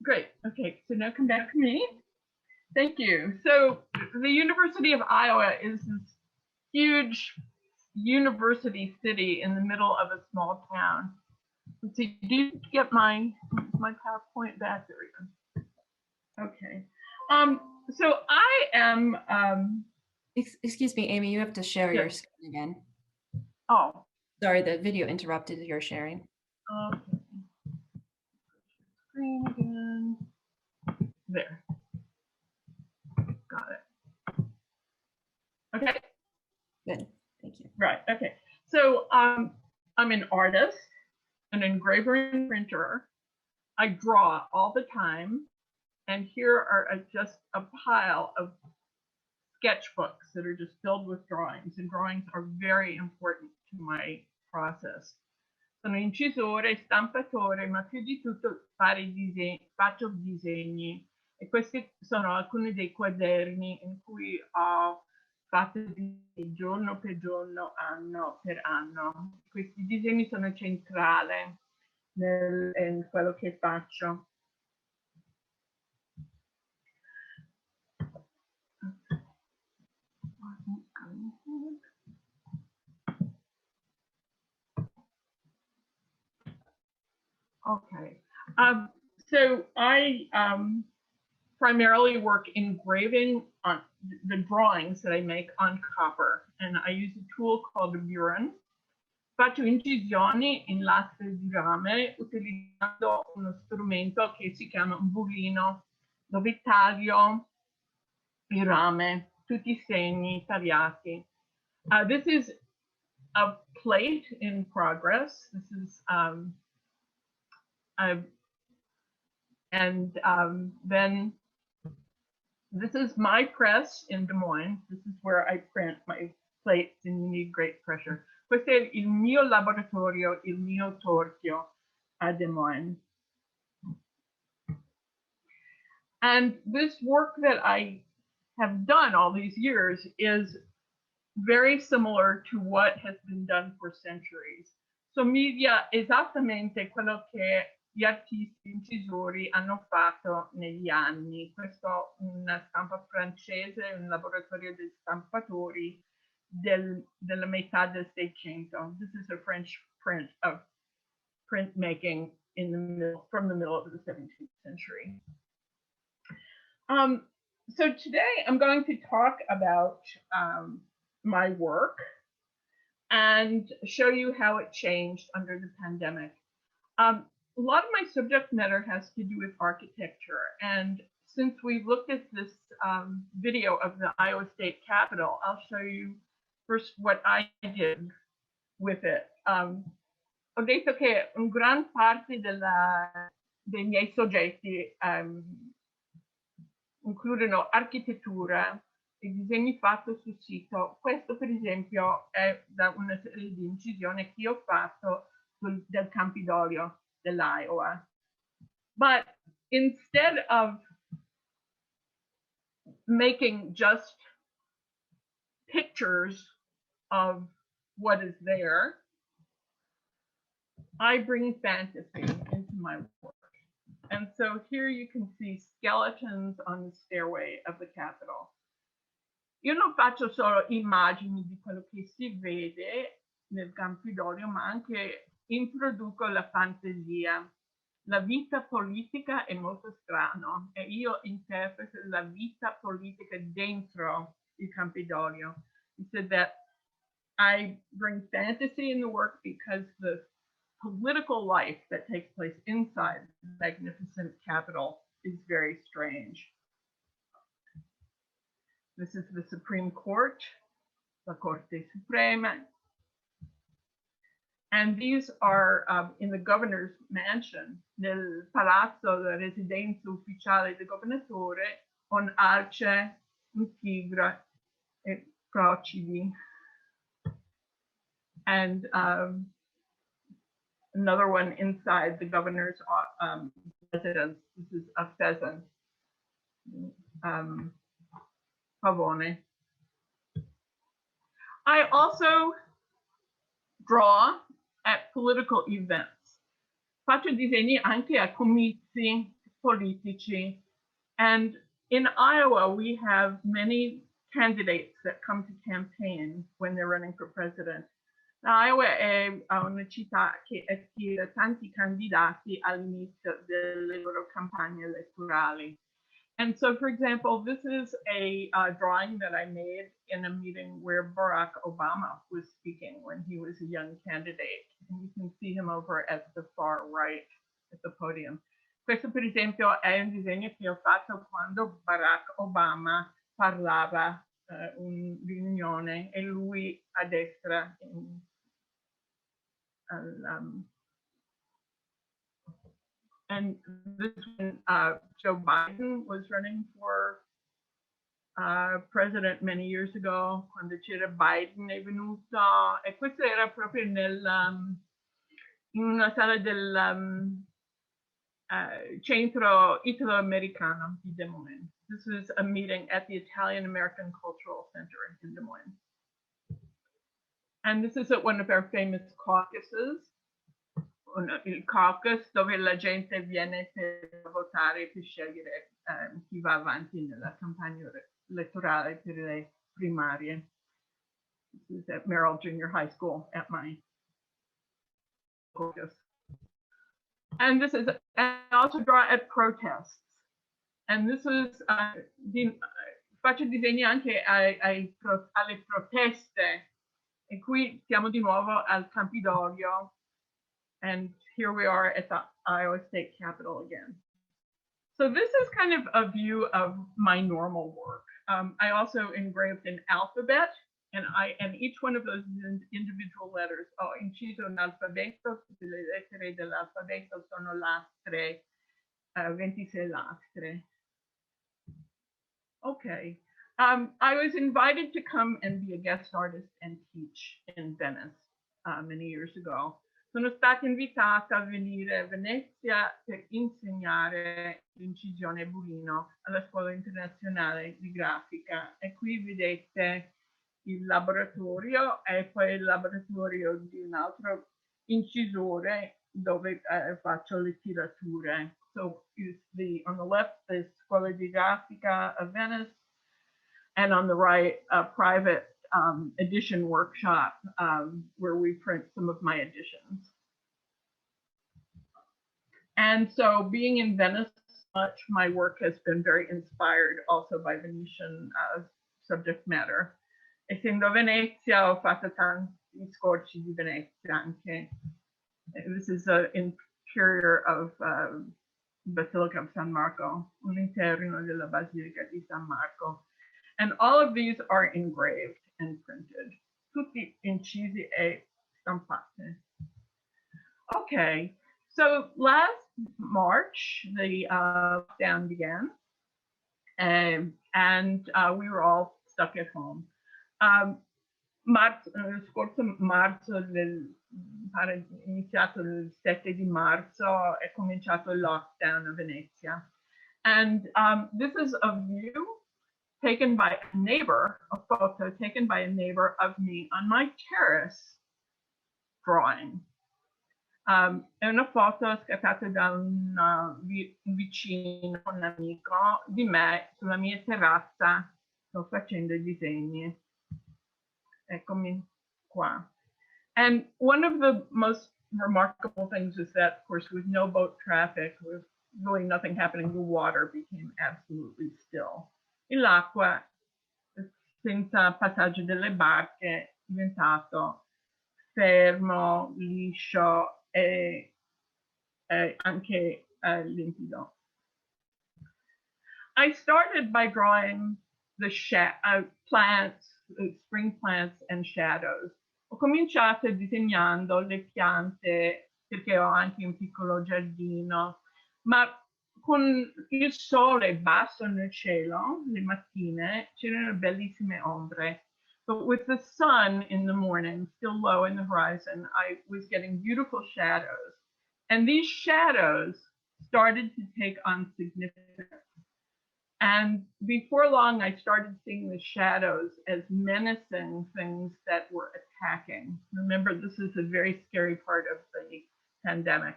Great. Okay, so now come back to me. Thank you. So the University of Iowa is this huge university city in the middle of a small town. Let's see, did you get my PowerPoint back? There we go. Okay. So I am Excuse me, Amy, you have to share your screen again. Oh. Sorry, the video interrupted your sharing. Okay. Screen again. There. Got it. Okay. Good. Thank you. Right. Okay. So I'm an artist, an engraver and printer. I draw all the time. And here are just a pile of sketchbooks that are just filled with drawings, and drawings are very important to my process. Sono incisore, stampatore, ma più di tutto faccio disegni, e questi sono alcuni dei quaderni in cui ho fatto disegni giorno per giorno, anno per anno. Questi disegni sono centrali in quello che faccio. Okay, so I primarily work engraving on the drawings that I make on copper, and I use a tool called Worthen. Faccio incisioni in lastre di rame utilizzando uno strumento che si chiama un bulino, dove taglio il rame, tutti I segni tagliati. This is a plate in progress. This is then this is my press in Des Moines. This is where I print my plates, and you need great pressure. Questo è il mio laboratorio, il mio torchio a Des Moines. And this work that I have done all these years is very similar to what has been done for centuries. Somiglia esattamente quello che gli artisti incisori hanno fatto negli anni. Questo è una stampa francese, un laboratorio di stampatori della metà del Seicento. This is a French print of printmaking from the middle of the 17th century. So today I'm going to talk about my work and show you how it changed under the pandemic. A lot of my subject matter has to do with architecture, and since we've looked at this video of the Iowa State Capitol, I'll show you first what I did with it. Ho detto che un gran parte dei miei soggetti includono architettura e disegni fatti sul sito. Questo per esempio è da una serie di incisioni che ho fatto del Campidoglio dell'Iowa. But instead of making just pictures of what is there, I bring fantasy into my work. And so here you can see skeletons on the stairway of the Capitol. Io non faccio solo immagini di quello che si vede nel Campidoglio, ma anche introduco la fantasia. La vita politica è molto strana e io interpreto la vita politica dentro il Campidoglio. He said that I bring fantasy in the work because the political life that takes place inside the magnificent Capitol is very strange. This is the Supreme Court, la Corte Suprema. And these are in the governor's mansion, nel palazzo della residenza ufficiale del governatore, con arce, un tigre e procidi. And another one inside the governor's residence. This is a pheasant. Pavone. I also draw at political events. Faccio disegni anche a comizi politici. And in Iowa, we have many candidates that come to campaign when they're running for president. Iowa è una città che attira tanti candidati all'inizio delle loro campagne elettorali. And so, for example, this is a drawing that I made in a meeting where Barack Obama was speaking when he was a young candidate. And you can see him over at the far right at the podium. Questo, per esempio, è un disegno che ho fatto quando Barack Obama parlava in riunione e lui a destra And this is when Joe Biden was running for president many years ago, quando c'era Biden è venuto, e questo era proprio in una sala del Centro Italo-Americano di Des Moines. This was a meeting at the Italian American Cultural Center in Des Moines. And this is at one of our famous caucuses, il caucus dove la gente viene per votare, per scegliere chi va avanti nella campagna elettorale per le primarie. This is at Merrill Junior High School at my caucus. And this is, I also draw at protests. And this is, faccio disegni anche alle proteste. E qui siamo di nuovo al Campidoglio. And here we are at the Iowa State Capitol again. So this is kind of a view of my normal work. I also engraved an alphabet, and each one of those individual letters, ho inciso un alfabeto, tutte le lettere dell'alfabeto sono lastre, 26 lastre. Okay. I was invited to come and be a guest artist and teach in Venice many years ago. Sono stata invitata a venire a Venezia per insegnare l'incisione burino alla Scuola Internazionale di Grafica. E qui vedete il laboratorio e poi il laboratorio di un altro incisore dove faccio le tirature. So on the left, the Scuola di Grafica of Venice, and on the right, a private edition workshop where we print some of my editions. And so being in Venice, much my work has been very inspired also by Venetian subject matter. Essendo a Venezia, ho fatto tanti scorci di Venezia anche. This is an interior of Basilica of San Marco, un interno della Basilica di San Marco. And all of these are engraved and printed. Tutti incisi e stampati. Okay, so last March, the lockdown began, and we were all stuck at home. Scorso marzo, iniziato il 7 di marzo, è cominciato il lockdown a Venezia. And this is a view taken by a neighbor, a photo taken by a neighbor of me on my terrace drawing. È una foto scattata da un vicino, un amico di me sulla mia terrazza. Sto facendo i disegni. Eccomi qua. And one of the most remarkable things is that, of course, with no boat traffic, with really nothing happening, the water became absolutely still. E l'acqua, senza passaggio delle barche, è diventato fermo, liscio e anche limpido. I started by drawing the plants, spring plants and shadows. Ho cominciato disegnando le piante perché ho anche un piccolo giardino, ma con il sole basso nel cielo, le mattine, c'erano bellissime ombre. But with the sun in the morning, still low in the horizon, I was getting beautiful shadows. And these shadows started to take on significance. And before long, I started seeing the shadows as menacing things that were attacking. Remember, this is a very scary part of the pandemic.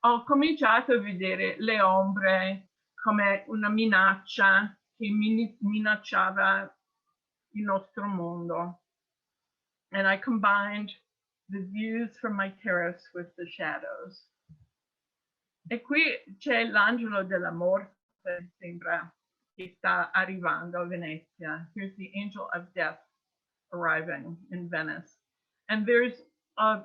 Ho cominciato a vedere le ombre come una minaccia che minacciava il nostro mondo. And I combined the views from my terrace with the shadows. E qui c'è l'angelo della morte, sembra che sta arrivando a Venezia. Here's the angel of death arriving in Venice. And there's a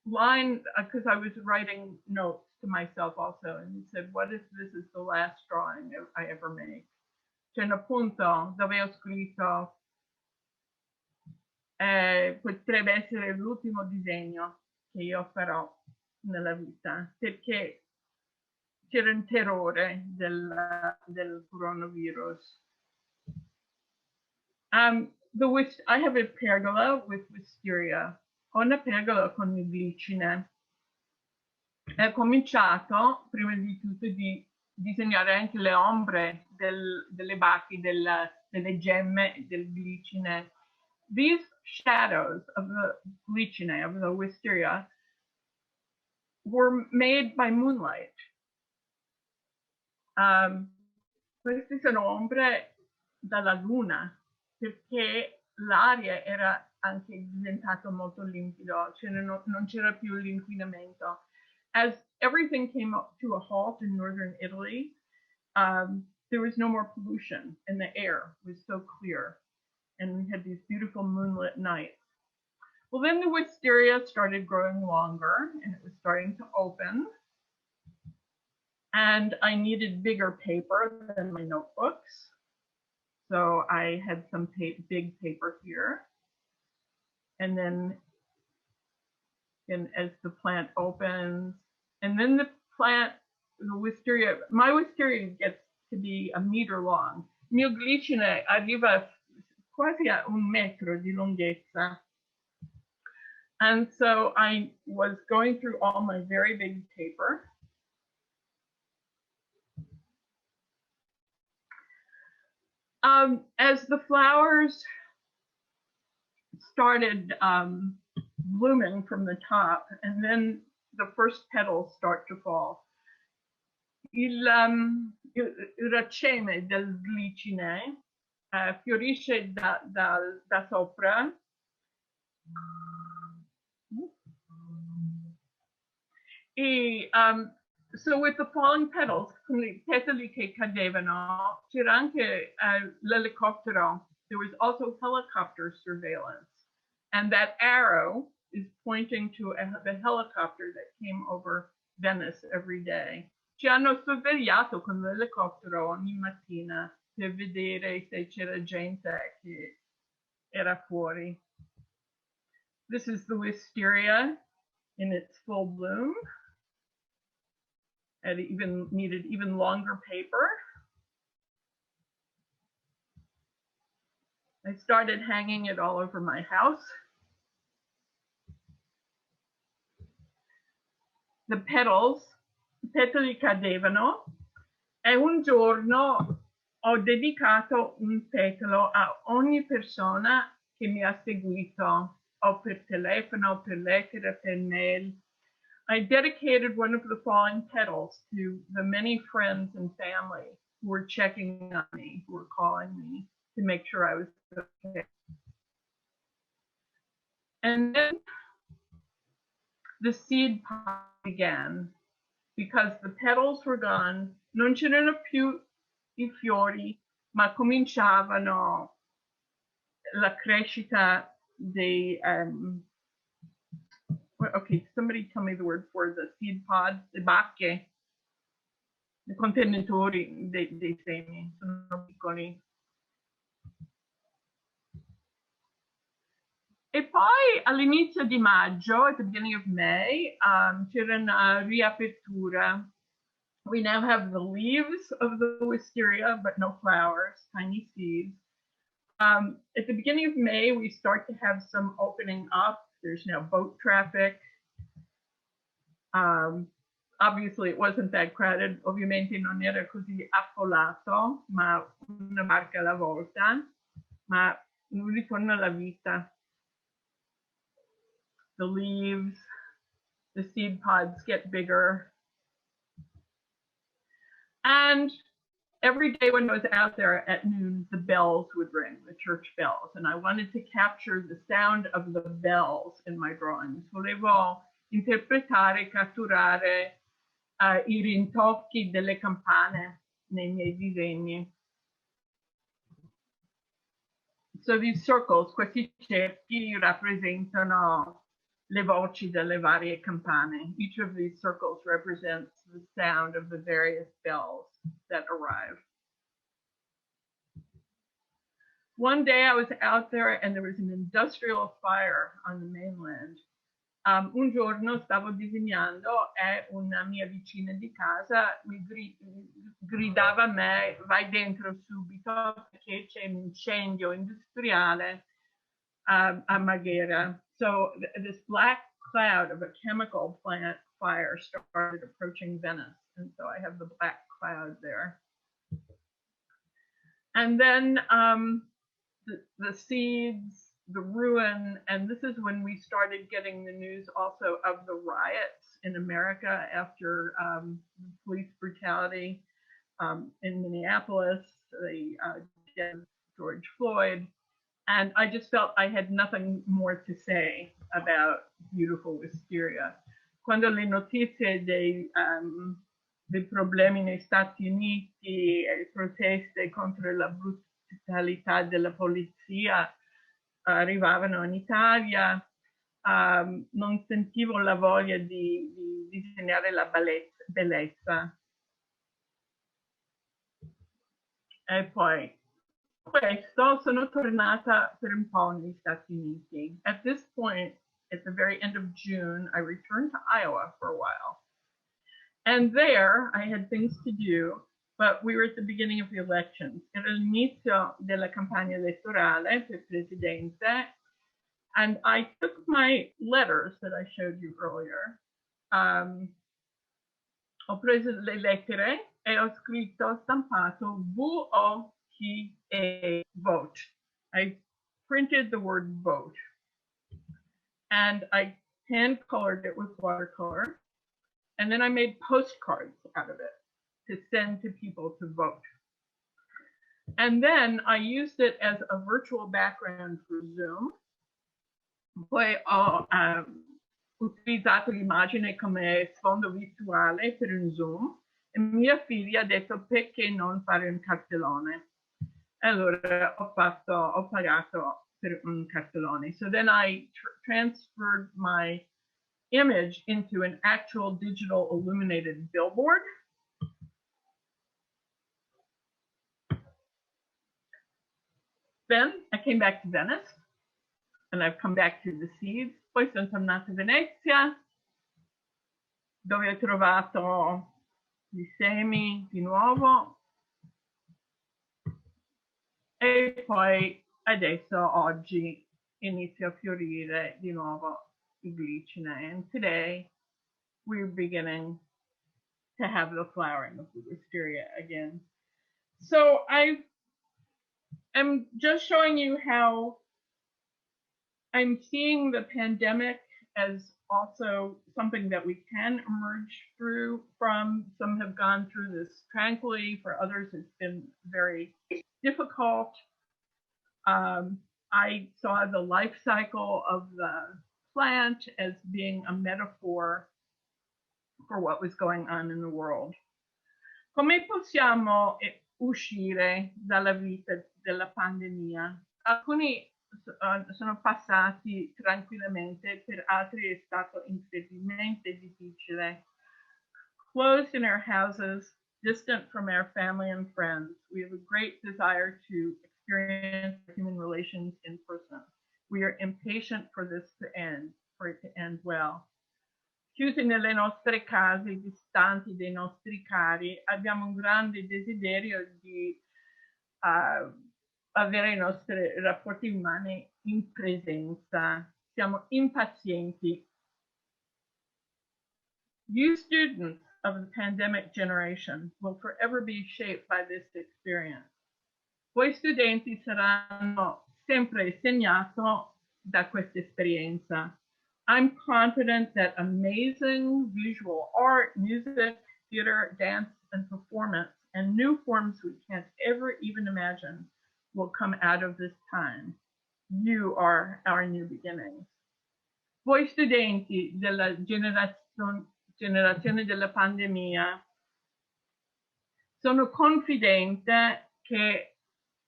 line, because I was writing notes to myself also, and he said, what if this is the last drawing I ever make? C'è un appunto dove ho scritto, potrebbe essere l'ultimo disegno che io farò nella vita, perché c'era un terrore del coronavirus. I have a pergola with wisteria. Ho una pergola con le glicine. Ho cominciato prima di tutto di disegnare anche le ombre delle bacche, delle gemme, del glicine. These shadows of the glicine, of the wisteria, were made by moonlight. Queste sono ombre dalla luna, perché l'aria era anche diventato molto limpido, cioè non c'era più l'inquinamento. As everything came up to a halt in northern Italy, there was no more pollution and the air was so clear. And we had these beautiful moonlit nights. Well, then the wisteria started growing longer and it was starting to open. And I needed bigger paper than my notebooks. So I had some big paper here. And then as the plant opens, and then the wisteria, my wisteria gets to be a meter long. Il mio glicine arriva quasi a 1 metro di lunghezza. And so I was going through all my very big paper. As the flowers started blooming from the top, and then the first petals start to fall. Il raceme del glicine fiorisce da sopra. So with the falling petals, con i petali che cadevano, c'era anche l'elicottero. There was also helicopter surveillance. And that arrow is pointing to the helicopter that came over Venice every day. Ci hanno sorvegliato con l'elicottero ogni mattina per vedere se c'era gente che era fuori. This is the wisteria in its full bloom. It even needed even longer paper. I started hanging it all over my house. The petali cadevano, e un giorno ho dedicato un petalo a ogni persona che mi ha seguito, o per telefono, per lettera, per mail. I dedicated one of the falling petals to the many friends and family who were checking on me, who were calling me to make sure I was okay. And then the seed pod began, because the petals were gone, non c'erano più I fiori, ma cominciavano la crescita dei okay, somebody tell me the word for the seed pods, le bacche, i contenitori dei semi, sono piccoli. E poi all'inizio di maggio, at the beginning of May, c'era una riapertura. We now have the leaves of the wisteria, but no flowers, tiny seeds. At the beginning of May, we start to have some opening up. There's now boat traffic. Obviously, it wasn't that crowded. Ovviamente non era così affollato, ma una barca alla volta, ma un ritorno alla vita. The leaves, the seed pods get bigger. And every day when I was out there at noon, the bells would ring, the church bells. And I wanted to capture the sound of the bells in my drawings. Volevo interpretare, catturare I rintocchi delle campane nei miei disegni. So these circles, questi cerchi rappresentano le voci delle varie campane. Each of these circles represents the sound of the various bells that arrive. One day I was out there and there was an industrial fire on the mainland. un giorno stavo disegnando e una mia vicina di casa mi gridava a me: vai dentro subito perché c'è un incendio industriale a Marghera. So this black cloud of a chemical plant fire started approaching Venice. And so I have the black cloud there. And then the seeds, the ruin, and this is when we started getting the news also of the riots in America after police brutality in Minneapolis, the death of George Floyd. And I just felt I had nothing more to say about beautiful wisteria. Quando le notizie dei problemi negli Stati Uniti, proteste contro la brutalità della polizia arrivavano in Italia, non sentivo la voglia di disegnare la bellezza. E poi questo sono tornata per un po' negli Stati Uniti. At this point, at the very end of June, I returned to Iowa for a while. And there I had things to do, but we were at the beginning of the elections. Era l'inizio della campagna elettorale per presidente. And I took my letters that I showed you earlier. Ho preso le lettere e ho scritto, stampato VOTE, vote. I printed the word vote. And I hand colored it with watercolor. And then I made postcards out of it to send to people to vote. And then I used it as a virtual background for Zoom. Poi ho utilizzato l'immagine come sfondo virtuale per un Zoom e mia figlia ha detto: perché non fare un cartellone? Allora ho pagato per un cartellone. So then I transferred my image into an actual digital illuminated billboard. Then I came back to Venice, and I've come back to the seeds. Poi sono tornata a Venezia, dove ho trovato i semi di nuovo. E poi adesso, oggi, inizia a fiorire di nuovo il glicine. And today, we're beginning to have the flowering of the wisteria again. So I'm just showing you how I'm seeing the pandemic as also something that we can emerge through from. Some have gone through this tranquilly. For others, it's been very difficult. I saw the life cycle of the plant as being a metaphor for what was going on in the world. Come possiamo uscire dalla vita della pandemia? Alcuni sono passati tranquillamente, per altri è stato incredibilmente difficile. Closed in our houses, distant from our family and friends, we have a great desire to experience human relations in person. We are impatient for this to end, for it to end well. Chiusi nelle nostre case, distanti dai nostri cari, abbiamo un grande desiderio di avere i nostri rapporti umani in presenza. Siamo impazienti. You students of the pandemic generation will forever be shaped by this experience. Voi studenti saranno sempre segnati da questa esperienza. I'm confident that amazing visual art, music, theater, dance, and performance, and new forms we can't ever even imagine will come out of this time. You are our new beginnings. Voi studenti della generazione della pandemia, sono confidente che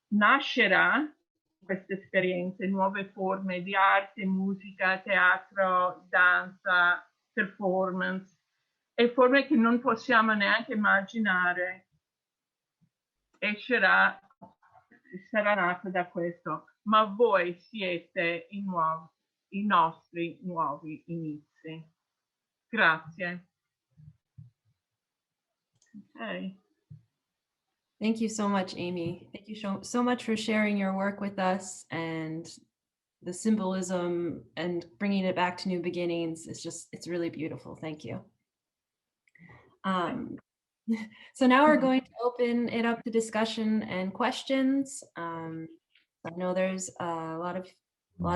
nascerà queste esperienze, nuove forme di arte, musica, teatro, danza, performance, e forme che non possiamo neanche immaginare. Sarà nato da questo, ma voi siete i i nostri nuovi inizi. Grazie. Okay. Thank you so much, Amy. Thank you so much for sharing your work with us, and the symbolism and bringing it back to new beginnings. It's really beautiful. Thank you. So now we're going to open it up to discussion and questions. I know there's a lot of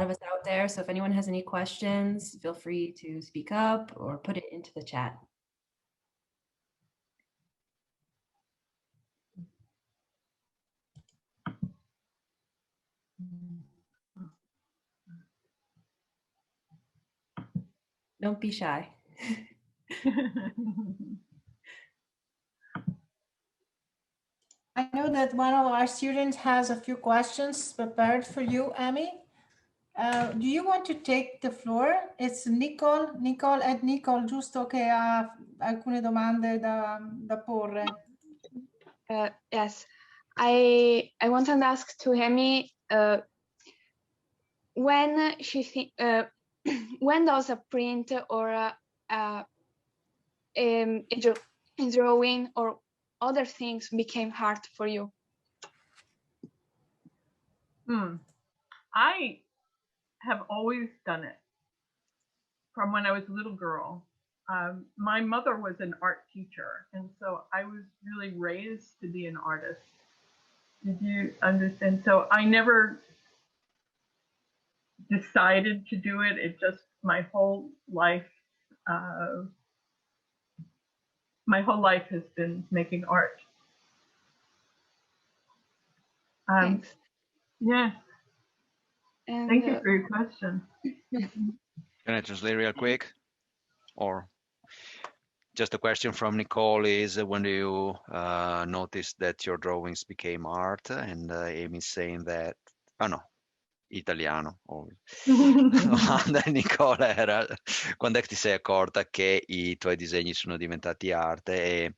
us out there, so if anyone has any questions, feel free to speak up or put it into the chat. Don't be shy. I know that one of our students has a few questions prepared for you, Amy. Do you want to take the floor? It's Nicole, giusto che ha alcune domande da porre. Yes, I wanted to ask to Amy when when does a print or a drawing or other things became art for you? I have always done it from when I was a little girl. My mother was an art teacher, and so I was really raised to be an artist. Did you understand? So I never decided to do it. It just, my whole life has been making art. Thanks. Yeah. And, thank you for your question. Can I translate real quick? Or just a question from Nicole is, when do you notice that your drawings became art? And Amy's saying that, oh no, italiano. La domanda di Nicola era quando è che ti sei accorta che i tuoi disegni sono diventati arte,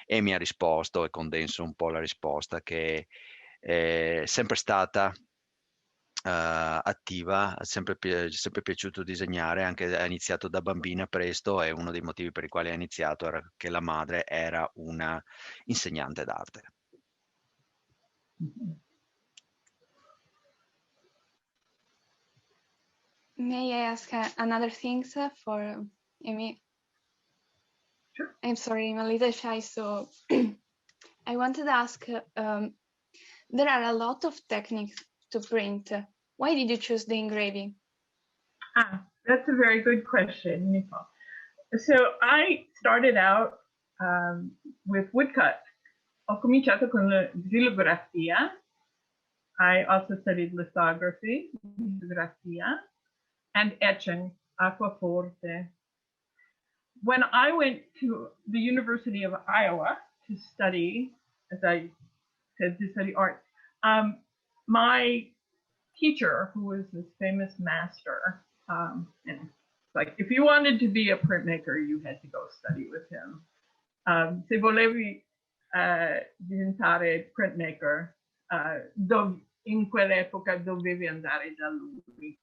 e mi ha risposto, e condenso un po' la risposta, che è sempre stata attiva, sempre piaciuto disegnare, anche ha iniziato da bambina presto, e uno dei motivi per i quali ha iniziato era che la madre era una insegnante d'arte. May I ask another thing for Amy? Sure. I'm sorry, I'm a little shy, so I wanted to ask, there are a lot of techniques to print. Why did you choose the engraving? That's a very good question, Nicole. So I started out with woodcut. Ho cominciato con la xilografia. I also studied lithography, lithografia, and etching, aquaforte. When I went to the University of Iowa to study, as I said, to study art, my teacher, who was this famous master, and like, if you wanted to be a printmaker, you had to go study with him. Se volevi diventare printmaker, in quell'epoca dovevi andare da lui.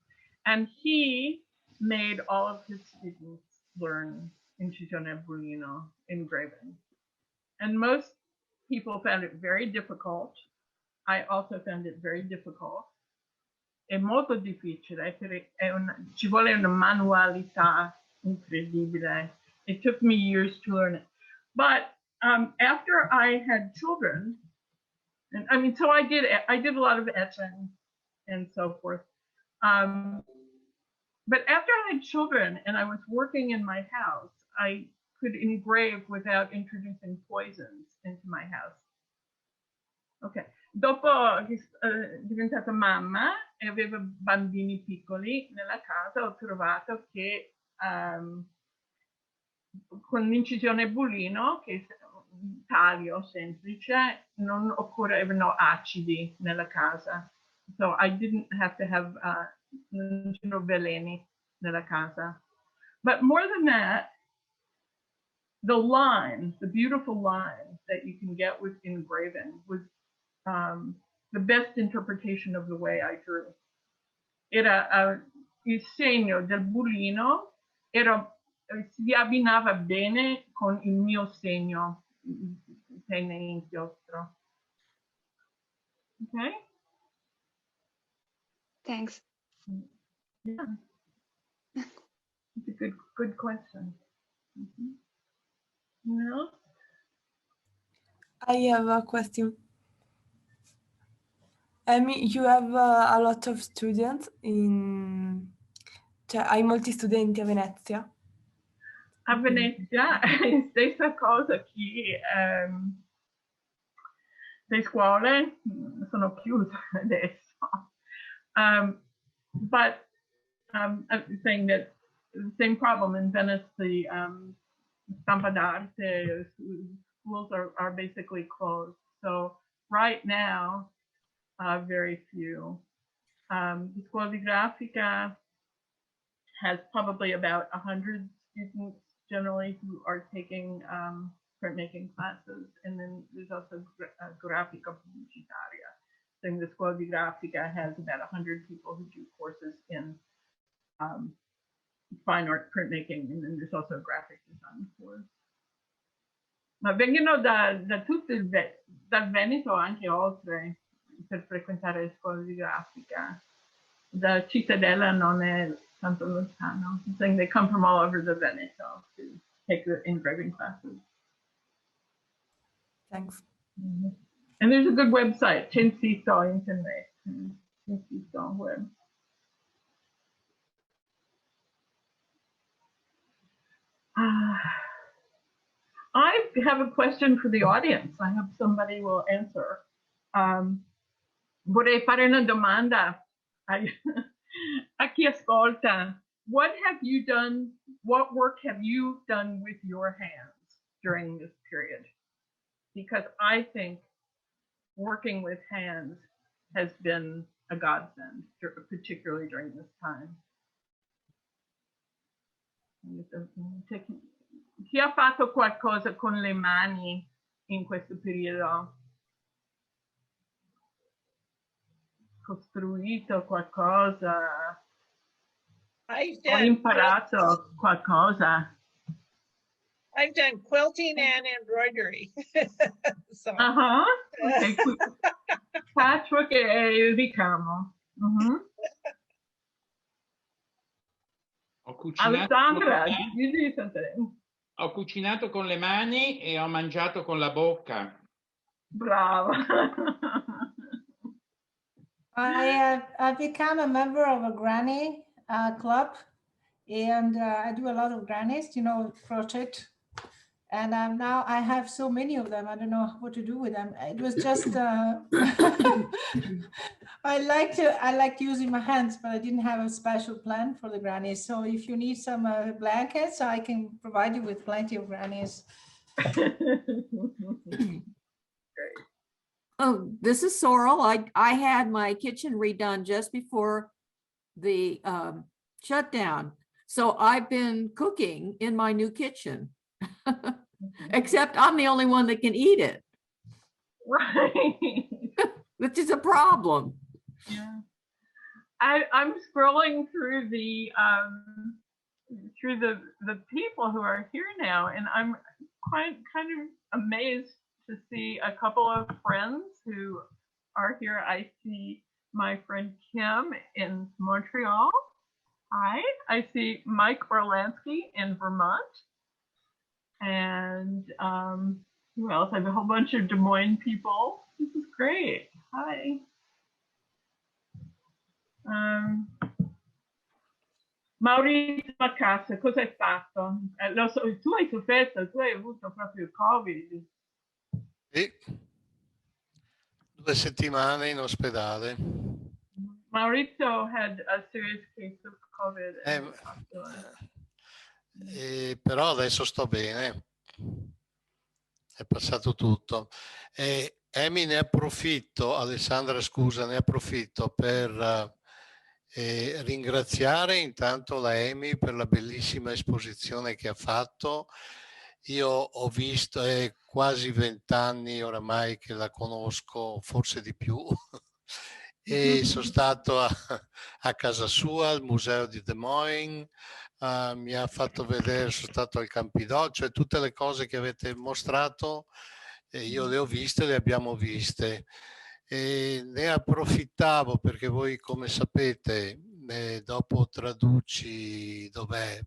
And he made all of his students learn incisione a bulino, engraving. And most people found it very difficult. I also found it very difficult. È molto difficile, ci vuole una manualità incredibile. It took me years to learn it. But after I had children, and I mean, so I did a lot of etching and so forth. But after I had children and I was working in my house, I could engrave without introducing poisons into my house. Okay. Dopo diventata mamma e avevo bambini piccoli nella casa, ho trovato che con l'incisione bulino, che è un taglio semplice, non occorrevano acidi nella casa. So I didn't have to have veleni nella casa. But more than that, the lines, the beautiful lines that you can get with engraving was the best interpretation of the way I drew. il segno del burino si abbinava bene con il mio segno, penne inchiostro. Okay? Thanks. Yeah. It's a good question. No? I have a question. Amy, you have a lot of students cioè hai molti studenti a Venezia? A Venezia stessa cosa qui, le scuole sono chiuse adesso. But I'm saying that the same problem in Venice, the Stampa d'Arte schools are basically closed. So right now, very few. The Scuola di Grafica has probably about 100 students generally who are taking printmaking classes. And then there's also Grafica Pubblicitaria. So the Scuola di Grafica has about 100 people who do courses in fine art printmaking, and then there's also a graphic design course. Ma vengono da tutto dal Veneto anche oltre per frequentare le scuole di grafica. Da Cittadella non è tanto lontano. I'm saying they come from all over the Veneto to take the engraving classes. Thanks. Mm-hmm. And there's a good website, Censito Internet, Censito web. I have a question for the audience. I hope somebody will answer. Vorrei fare una domanda a chi ascolta. What have you done? What work have you done with your hands during this period? Because I think working with hands has been a godsend, particularly during this time. Chi ha fatto qualcosa con le mani in questo periodo? Costruito qualcosa? Ho imparato qualcosa? I've done quilting and embroidery. So. Okay. Patchwork e ricamo. Ho cucinato Alessandra, ho cucinato con le mani e ho mangiato con la bocca. Brava. I've become a member of a granny club, and I do a lot of grannies, you know, project. And now I have so many of them. I don't know what to do with them. It was just I like using my hands, but I didn't have a special plan for the grannies. So if you need some blankets, I can provide you with plenty of grannies. Oh, this is Sorrel. I had my kitchen redone just before the shutdown. So I've been cooking in my new kitchen, except I'm the only one that can eat it. Right. Which is a problem. Yeah. I'm scrolling through the people who are here now, and I'm kind of amazed to see a couple of friends who are here. I see my friend Kim in Montreal. Hi. I see Mike Orlansky in Vermont. And who else? I have a whole bunch of Des Moines people. This is great. Hi. Maurizio Macassa, cosa hai fatto? Lo so, tu hai sofferto, tu hai avuto proprio il Covid. Sì, 2 settimane in ospedale. Maurizio had a serious case of COVID. Però adesso sto bene, è passato tutto. Amy, ne approfitto, Alessandra scusa, ne approfitto per ringraziare intanto la Amy per la bellissima esposizione che ha fatto. Io ho visto, è quasi 20 anni oramai che la conosco, forse di più, e sono stato a casa sua, al museo di Des Moines, mi ha fatto vedere, sono stato al Campidò, cioè tutte le cose che avete mostrato, io le ho viste, le abbiamo viste. E ne approfittavo perché voi, come sapete, dopo traduci, dov'è?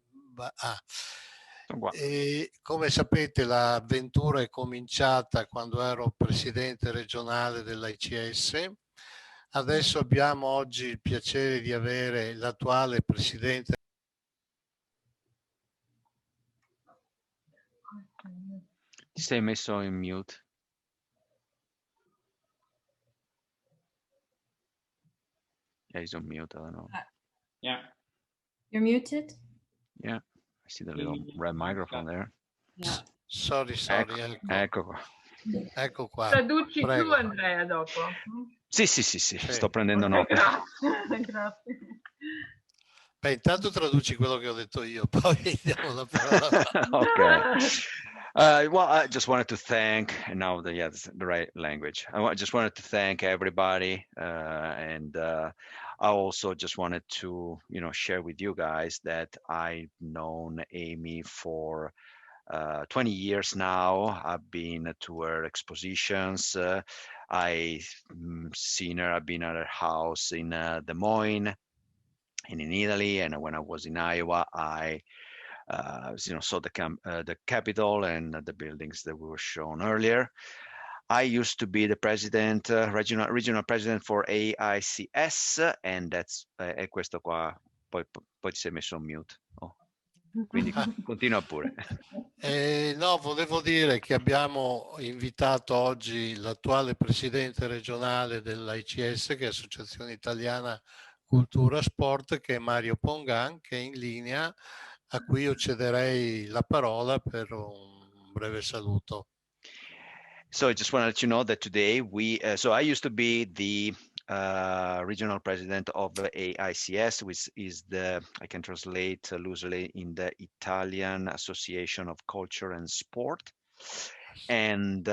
E come sapete, l'avventura è cominciata quando ero presidente regionale dell'ICS. Adesso abbiamo oggi il piacere di avere l'attuale presidente. Ti sei messo in mute. Yeah, he's on mute. I don't know. Yeah. You're muted? Yeah, I see the little red microphone there. Yeah. Sorry, Ecco qua. Ecco qua. Traduci tu, Prego. Andrea, dopo. Sì, sto prendendo nota. Grazie, grazie. Beh, intanto traduci quello che ho detto io, poi diamo la parola. Okay. Well, I just wanted to thank, and now that's the right language. Just wanted to thank everybody, and I also just wanted to, share with you guys that I've known Amy for 20 years now. I've been to her expositions. I've seen her. I've been at her house in Des Moines and in Italy, and when I was in Iowa, I saw the Capitol and the buildings that we were shown earlier. I used to be the president, regional president for AICS, and that's è questo qua. Poi ti sei messo on mute. Oh. Quindi continua pure. No, volevo dire che abbiamo invitato oggi l'attuale presidente regionale dell'ICS, che è Associazione Italiana Cultura Sport, che è Mario Pongan, che è in linea, a cui io cederei la parola per un breve saluto. So I just want to let you know that today so I used to be the regional president of AICS, which is I can translate loosely in the Italian Association of Culture and Sport, and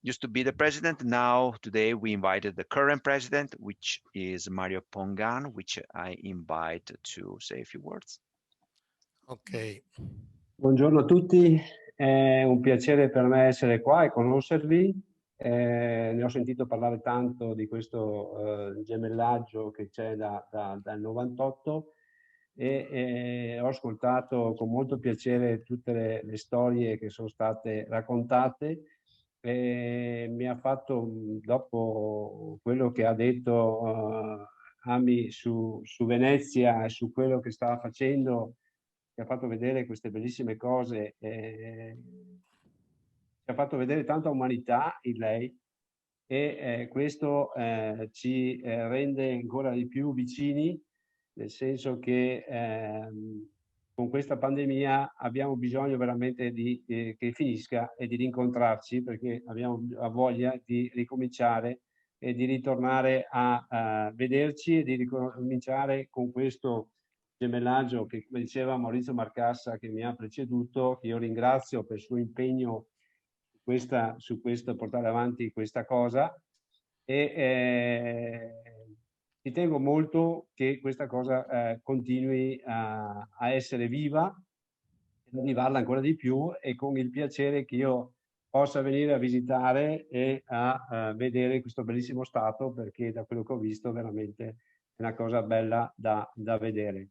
used to be the president. Now, today we invited the current president, which is Mario Pongan, which I invite to say a few words. Ok. Buongiorno a tutti, è un piacere per me essere qua e conoscervi. Ne ho sentito parlare tanto di questo gemellaggio che c'è dal 98 e ho ascoltato con molto piacere tutte le storie che sono state raccontate. Mi ha fatto, dopo quello che ha detto Ami su Venezia e su quello che stava facendo, che ha fatto vedere queste bellissime cose, ci ha fatto vedere tanta umanità in lei e questo ci rende ancora di più vicini, nel senso che con questa pandemia abbiamo bisogno veramente che finisca e di rincontrarci, perché abbiamo voglia di ricominciare e di ritornare a vederci e di ricominciare con questo gemellaggio che, come diceva Maurizio Marcassa, che mi ha preceduto, che io ringrazio per il suo impegno su questo portare avanti questa cosa, e ci tengo molto che questa cosa continui a essere viva e a vivarla ancora di più, e con il piacere che io possa venire a visitare e a vedere questo bellissimo stato, perché da quello che ho visto veramente è una cosa bella da vedere.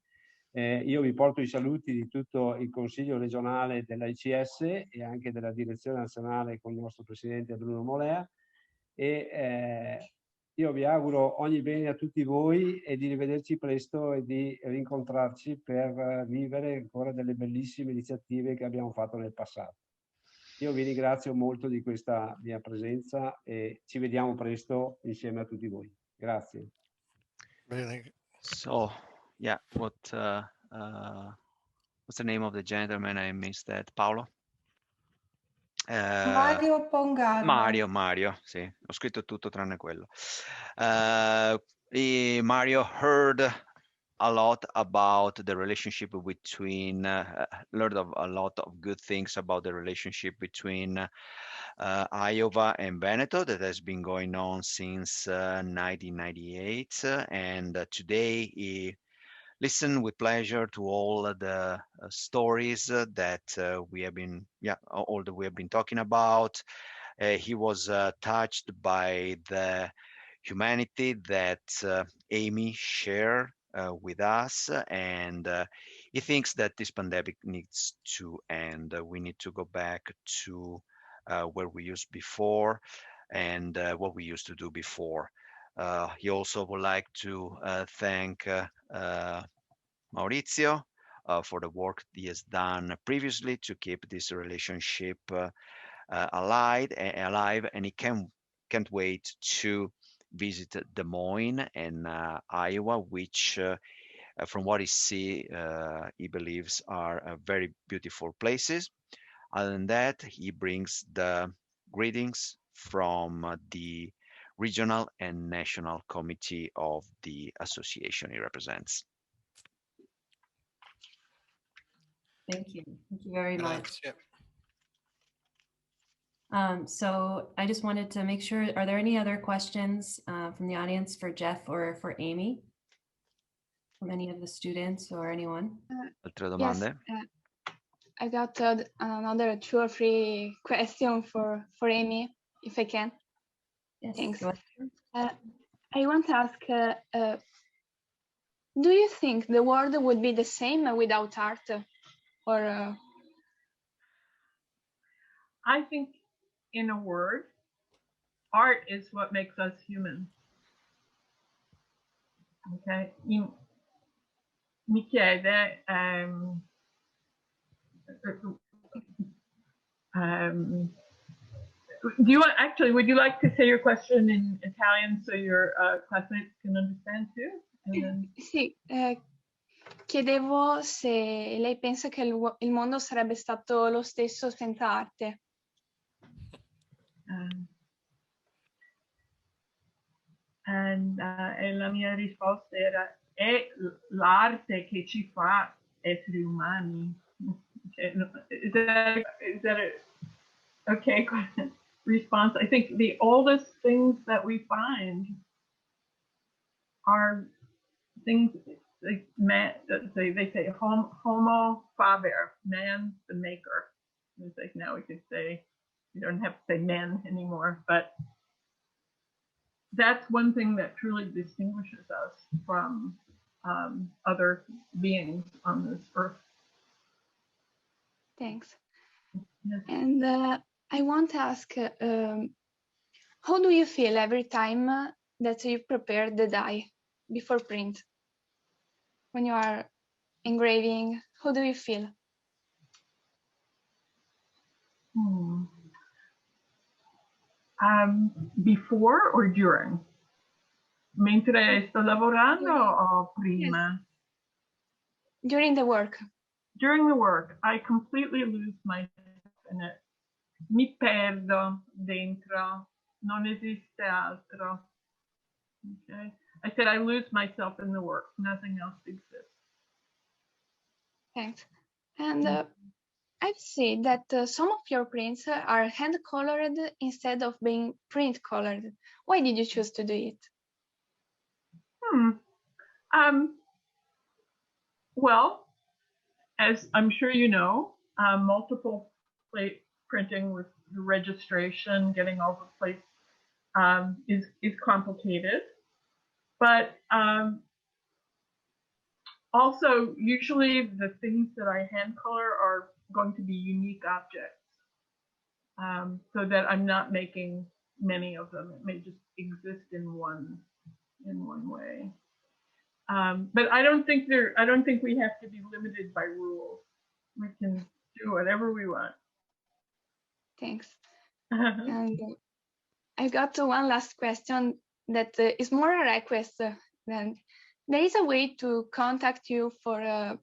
Io vi porto i saluti di tutto il Consiglio regionale dell'ICS e anche della direzione nazionale con il nostro presidente Bruno Molea, e io vi auguro ogni bene a tutti voi e di rivederci presto e di rincontrarci per vivere ancora delle bellissime iniziative che abbiamo fatto nel passato. Io vi ringrazio molto di questa mia presenza e ci vediamo presto insieme a tutti voi. Grazie. Bene. So, yeah, what's the name of the gentleman? I missed that. Paolo? Mario Pongan. Mario, sì, ho scritto tutto tranne quello. Mario heard a lot about the relationship between, learned a lot of good things about the relationship between Iowa and Veneto that has been going on since 1998. And today he listened with pleasure to all the stories that we have been, all that we have been talking about. He was touched by the humanity that Amy shared with us, and he thinks that this pandemic needs to end. We need to go back to where we used before and what we used to do before. He also would like to thank Maurizio for the work he has done previously to keep this relationship alive, and he can't wait to visit Des Moines and Iowa, which from what he believes are very beautiful places. Other than that, he brings the greetings from the regional and national committee of the association he represents. Thank you. Thank you very much. Grazie. So I just wanted to make sure, are there any other questions from the audience for Jeff or for Amy? From any of the students or anyone? Altre Yes, domande? I got another 2 or 3 questions for Amy, if I can. Yes. Thanks. Go ahead. I want to ask, do you think the world would be the same without art? Or I think, in a word, art is what makes us human. Okay? Mi chiede, do you want, actually, would you like to say your question in Italian so your classmates can understand too? And then... Sì, chiedevo se lei pensa che il mondo sarebbe stato lo stesso senza arte. E la mia risposta era, è l'arte che ci fa esseri umani. Is that a okay response? I think the oldest things that we find are things like man, they say homo faber, man the maker. It's like now we could say, you don't have to say man anymore, but that's one thing that truly distinguishes us from other beings on this earth. Thanks. Yes. And I want to ask, how do you feel every time that you prepare the die before print? When you are engraving, how do you feel? Before or during? Mentre sto lavorando o prima? Yes. During the work. During the work, I completely lose myself in it. Mi perdo dentro, non esiste altro. Okay? I said I lose myself in the work, nothing else exists. Thanks. And I've seen that some of your prints are hand colored instead of being print colored. Why did you choose to do it? Well, as I'm sure you know, multiple plate printing with the registration, getting all the plates is complicated. But also, usually the things that I hand color are going to be unique objects, so that I'm not making many of them. It may just exist in one way. But I don't think we have to be limited by rules. We can do whatever we want. Thanks. And I got one last question that is more a request than there is a way to contact you for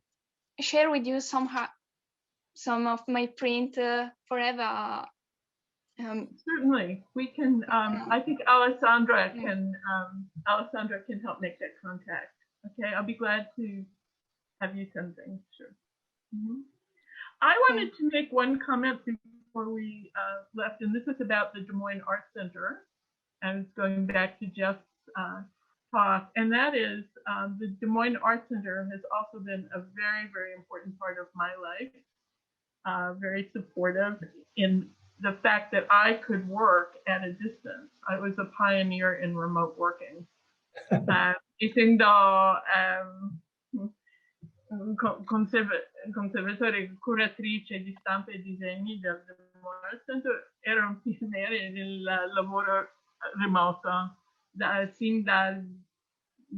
share with you some of my print forever. Certainly, we can. I think Alessandra can help make that contact. Okay, I'll be glad to have you send things. Sure. I wanted to make one comment before we left, and this is about the Des Moines Art Center. And it's going back to Jeff's talk, and that is the Des Moines Art Center has also been a very, very important part of my life, very supportive in the fact that I could work at a distance. I was a pioneer in remote working. Essendo conservatore curatrice di stampa e disegni del Des Moines Art Center, ero un pioniere del lavoro remoto sin da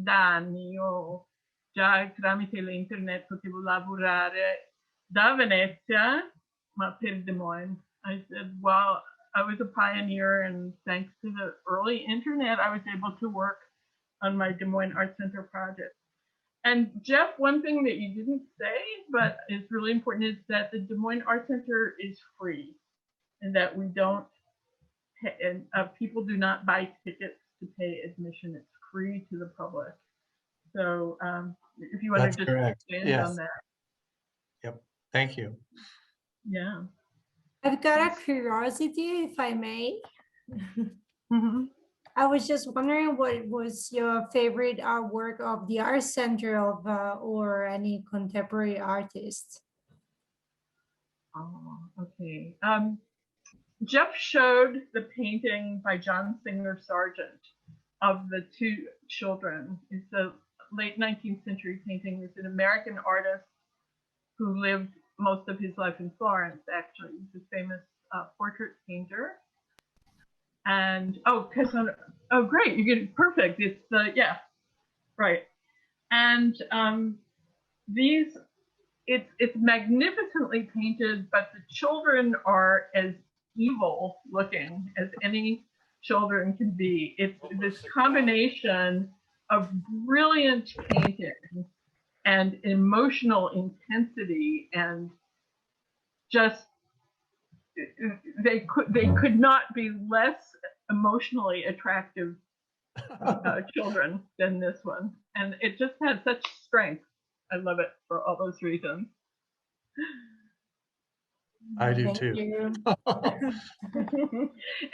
anni. Io già tramite l'internet potevo lavorare da Venezia, ma per Des Moines. I said, well, I was a pioneer, and thanks to the early internet, I was able to work on my Des Moines Art Center project. And Jeff, one thing that you didn't say, but is really important, is that the Des Moines Art Center is free, and that we don't, and people do not buy tickets to pay admission. It's free to the public. So if you want That's to just correct. expand Yes. on that. Yep. Thank you. Yeah. I've got a curiosity, if I may. I was just wondering what was your favorite artwork of the art center of or any contemporary artist? Oh, okay. Jeff showed the painting by John Singer Sargent of the two children. It's a late 19th century painting. It's an American artist who lived most of his life in Florence, actually. He's a famous portrait painter. And, oh, great, you get it perfect. It's yeah, right. And it's magnificently painted, but the children are as evil looking as any children can be. It's this combination of brilliant painting and emotional intensity, and just they could not be less emotionally attractive children than this one, and it just has such strength. I love it for all those reasons. I do Thank too. you.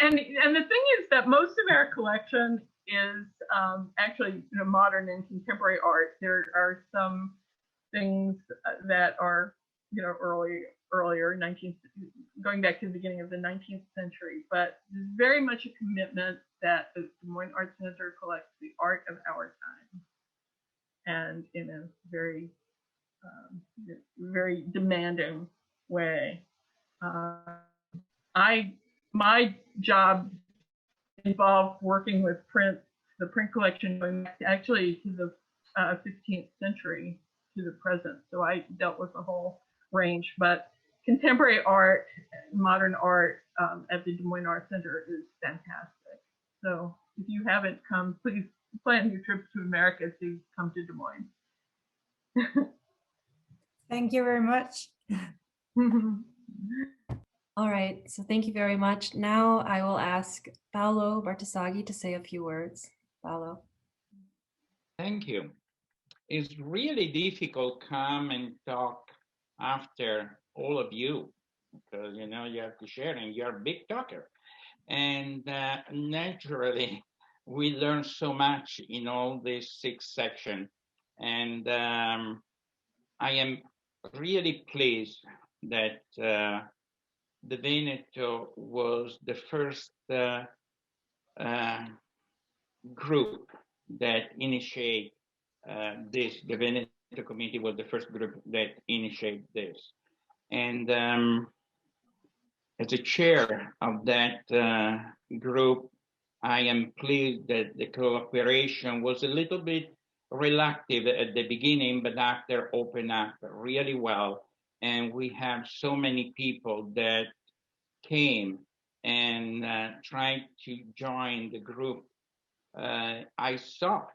And the thing is that most of our collection is actually modern and contemporary art. There are some things that are earlier 19th, going back to the beginning of the 19th century, but there's very much a commitment that the Des Moines Art Center collects the art of our time, and in a very very demanding way. My job involved working with the print collection going back actually to the 15th century to the present. So I dealt with the whole range, but contemporary art, modern art at the Des Moines Art Center is fantastic. So if you haven't come, please plan your trip to America to come to Des Moines. Thank you very much. All right, so thank you very much. Now I will ask Paolo Bartasaghi to say a few words. Paolo. Thank you. It's really difficult to come and talk after all of you, because you have to share, and you're a big talker. And naturally, we learn so much in all this 6 sections. And I am really pleased that the Veneto was the first group that initiated this. The Veneto community was the first group that initiated this. And as a chair of that group, I am pleased that the cooperation was a little bit reluctant at the beginning, but after opened up really well. And we have so many people that came and tried to join the group. I saw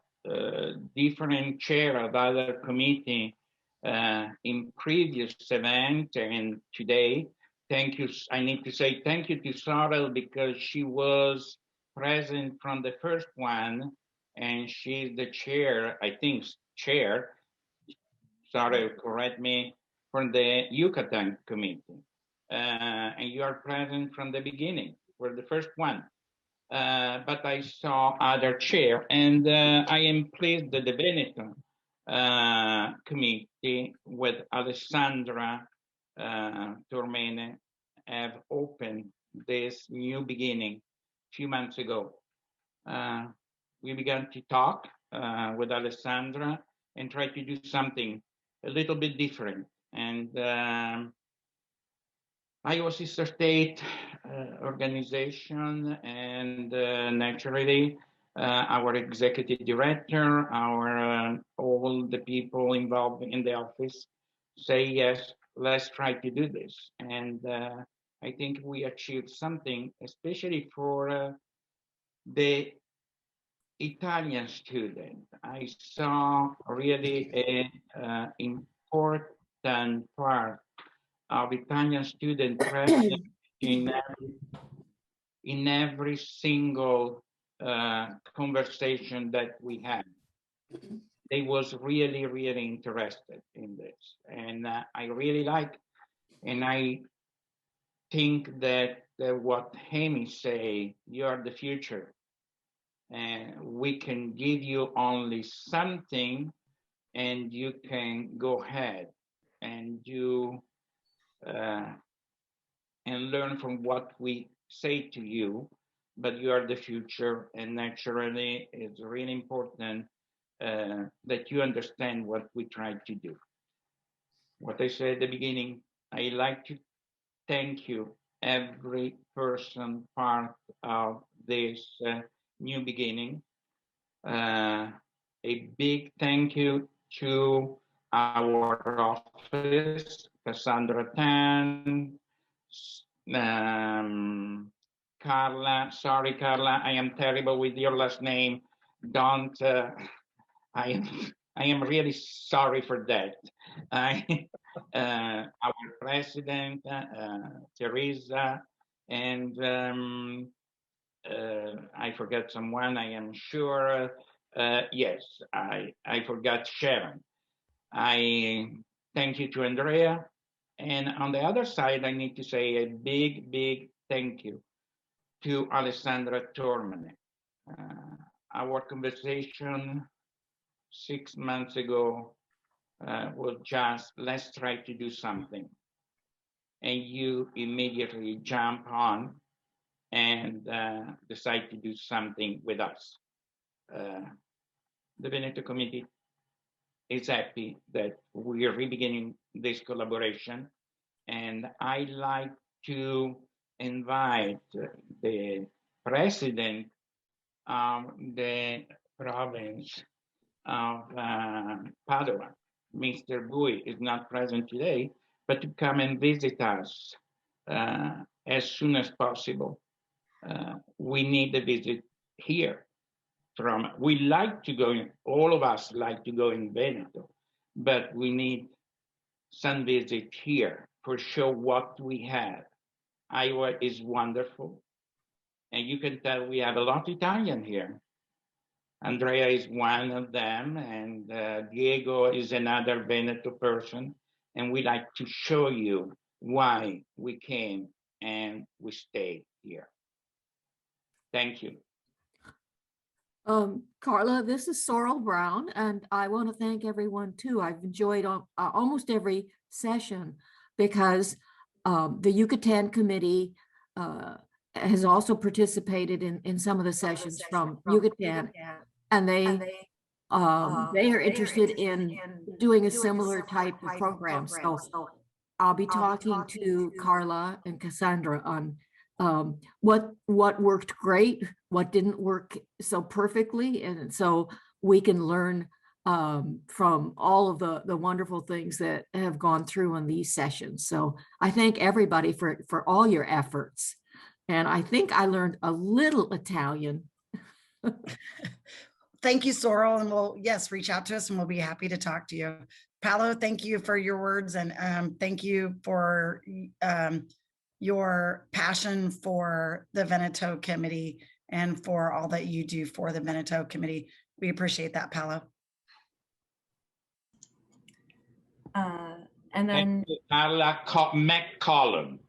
different chair of other committee in previous event and today. Thank you. I need to say thank you to Sorel, because she was present from the first one, and she's the chair, I think, chair, sorry, correct me, from the Yucatan committee. And you are present from the beginning, for the first one. But I saw other chair, and I am pleased that the Veneto committee with Alessandra Tormene have opened this new beginning a few months ago. We began to talk with Alessandra and try to do something a little bit different. And Iowa Sister State organization, and naturally our executive director, our all the people involved in the office say, yes, let's try to do this. And I think we achieved something, especially for the Italian student. I saw really an important part of Italian student present in every single conversation that we had. They was really, really interested in this. And I really like, and I think that what Amy say, you are the future. And we can give you only something, and you can go ahead and do and learn from what we say to you, but you are the future, and naturally it's really important that you understand what we try to do. What I said at the beginning, I like to thank you, every person part of this new beginning. A big thank you to our office, Cassandra Tan, Carla. Sorry, Carla, I am terrible with your last name. Don't. I am really sorry for that. Our president, Teresa, and I forgot someone, I am sure. Yes, I forgot Sharon. I thank you to Andrea. And on the other side, I need to say a big, big thank you to Alessandra Tormene. Our conversation 6 months ago was just, let's try to do something. And you immediately jump on and decide to do something with us. The Veneto committee is happy that we are beginning this collaboration. And I'd like to invite the president of the province of Padua, Mr. Bui, is not present today, but to come and visit us as soon as possible. We need a visit here. We like to go in, all of us like to go in Veneto, but we need some visit here for show what we have. Iowa is wonderful. And you can tell we have a lot of Italian here. Andrea is one of them, and Diego is another Veneto person. And we like to show you why we came and we stayed here. Thank you. Carla, this is Sorrel Brown, and I want to thank everyone too. I've enjoyed almost every session because the Yucatan Committee has also participated in some of the sessions from Yucatan, and they are interested in doing a similar type of program. So I'll be talking to Carla and Cassandra on what worked great, what didn't work so perfectly, and so we can learn from all of the wonderful things that have gone through in these sessions. So I thank everybody for all your efforts, and I think I learned a little Italian. Thank you, Sorrel, and we'll, yes, reach out to us and we'll be happy to talk to you. Paolo, thank you for your words, and thank you for your passion for the Veneto Committee and for all that you do for the Veneto Committee. We appreciate that, Paolo. And then Carla McCollum.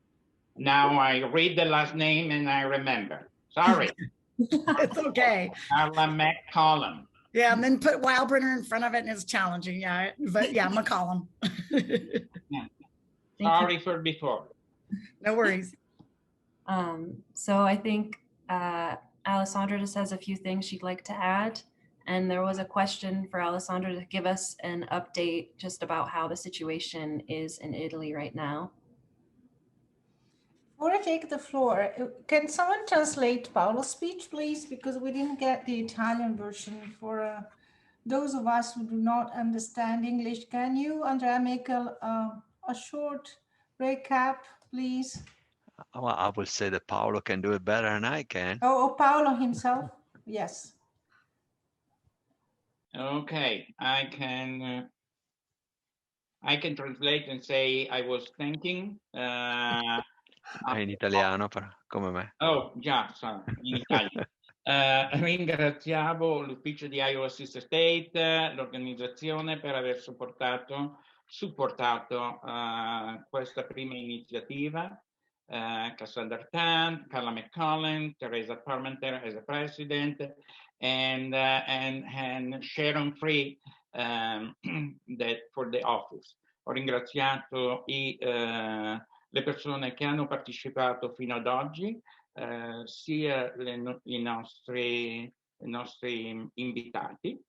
Now I read the last name and I remember. Sorry. It's okay. Carla McCollum. Yeah, and then put Wildbrenner in front of it and it's challenging. Yeah, but yeah, McCollum. Yeah. Sorry for before. No worries. So I think Alessandra just has a few things she'd like to add. And there was a question for Alessandra to give us an update just about how the situation is in Italy right now. Before I take the floor, can someone translate Paolo's speech, please? Because we didn't get the Italian version. For those of us who do not understand English, can you, Andrea, make a short recap, please? Well, I will say that Paolo can do it better than I can. Oh, Paolo himself? Yes. Okay, I can translate and say I was thinking. In italiano, come me. Oh, già, in Italia. Ringraziavo l'ufficio di Iowa Sister State, l'organizzazione per aver supportato questa prima iniziativa. Cassandra Tant, Carla McCollum, Teresa Parmenter as a president, and Sharon Free for the office. Ho ringraziato le persone che hanno partecipato fino ad oggi, sia i nostri invitati,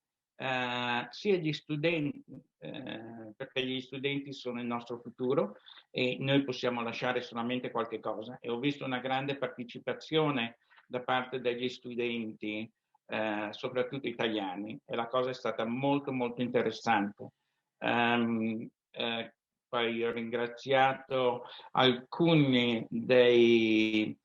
sia gli studenti, perché gli studenti sono il nostro futuro e noi possiamo lasciare solamente qualche cosa. E ho visto una grande partecipazione da parte degli studenti, soprattutto italiani, e la cosa è stata molto molto interessante. Poi ho ringraziato alcuni delle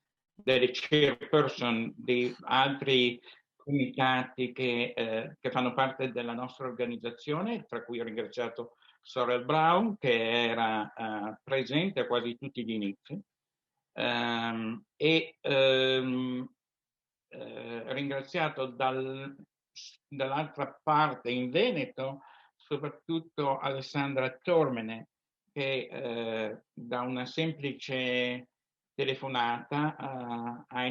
chairperson di altri comitati che fanno parte della nostra organizzazione, tra cui ho ringraziato Sorel Brown, che era presente a quasi tutti gli inizi, ringraziato dall'altra parte in Veneto soprattutto Alessandra Tormene, che da una semplice telefonata ha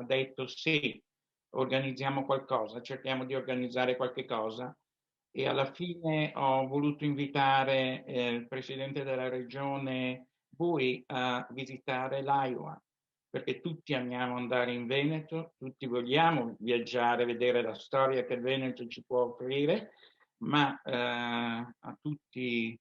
detto sì, organizziamo qualcosa, cerchiamo di organizzare qualche cosa, e alla fine ho voluto invitare il presidente della regione Bui a visitare l'Iowa, perché tutti amiamo andare in Veneto, tutti vogliamo viaggiare, vedere la storia che il Veneto ci può offrire, ma a tutti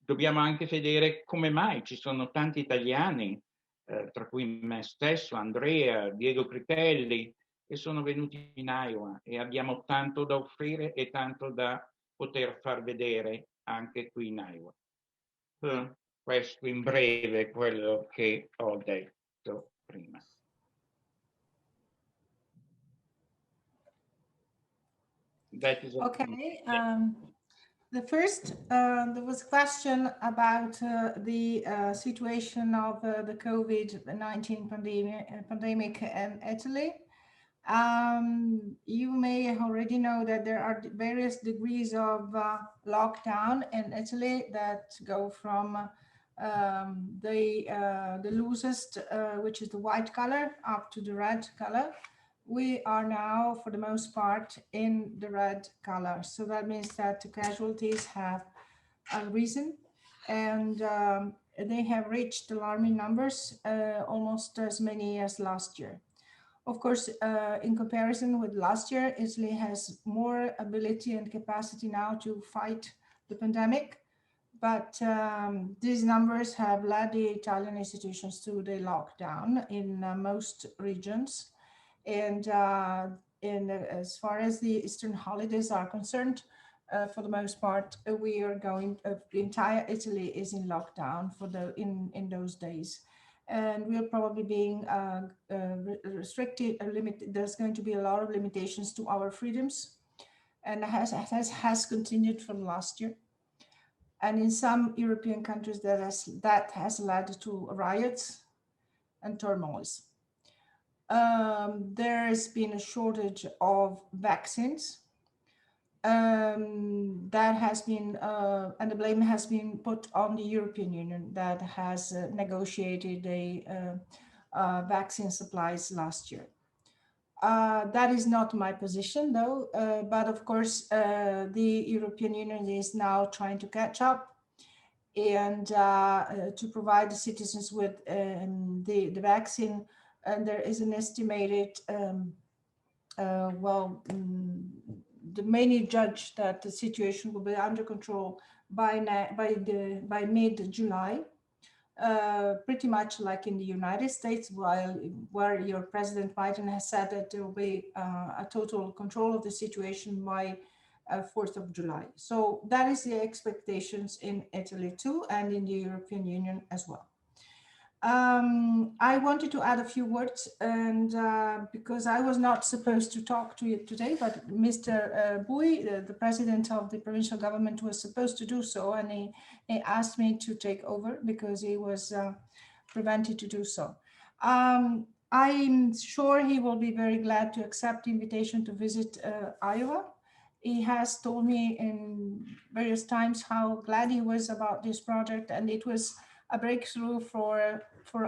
dobbiamo anche vedere come mai ci sono tanti italiani, tra cui me stesso, Andrea, Diego Critelli, che sono venuti in Iowa e abbiamo tanto da offrire e tanto da poter far vedere anche qui in Iowa. Questo in breve è quello che ho detto prima. That is okay. The first, there was a question about the situation of the COVID-19 pandemic in Italy. You may already know that there are various degrees of lockdown in Italy that go from the loosest, which is the white color, up to the red color. We are now, for the most part, in the red color. So that means that the casualties have risen, and they have reached alarming numbers, almost as many as last year. Of course, in comparison with last year, Italy has more ability and capacity now to fight the pandemic, but these numbers have led the Italian institutions to the lockdown in most regions. And as far as the Eastern holidays are concerned, for the most part, we are going. The entire Italy is in lockdown for in those days, and we're probably being restricted. Limited. There's going to be a lot of limitations to our freedoms, and has continued from last year. And in some European countries, that has led to riots and turmoils. There has been a shortage of vaccines. that has been, and the blame has been put on the European Union that has negotiated a vaccine supplies last year. That is not my position though, but of course the European Union is now trying to catch up and to provide the citizens with the vaccine. And there is an estimated, the many judge that the situation will be under control by mid-July. Pretty much like in the United States, where your President Biden has said that there will be a total control of the situation by 4th of July. So that is the expectations in Italy too, and in the European Union as well. I wanted to add a few words, and because I was not supposed to talk to you today, but Mr. Bui, the president of the provincial government, was supposed to do so, and he asked me to take over because he was prevented to do so. I'm sure he will be very glad to accept the invitation to visit Iowa. He has told me in various times how glad he was about this project, and it was a breakthrough for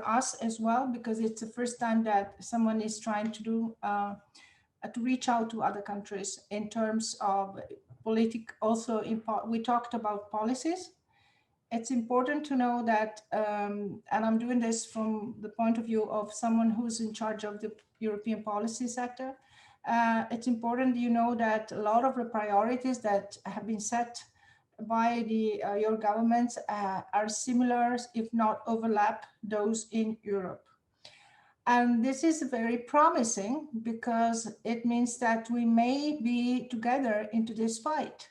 us as well, because it's the first time that someone is trying to do to reach out to other countries in terms of also we talked about policies. It's important to know that, and I'm doing this from the point of view of someone who's in charge of the European policy sector. It's important you know that a lot of the priorities that have been set by your governments are similar, if not overlap, those in Europe. And this is very promising because it means that we may be together into this fight.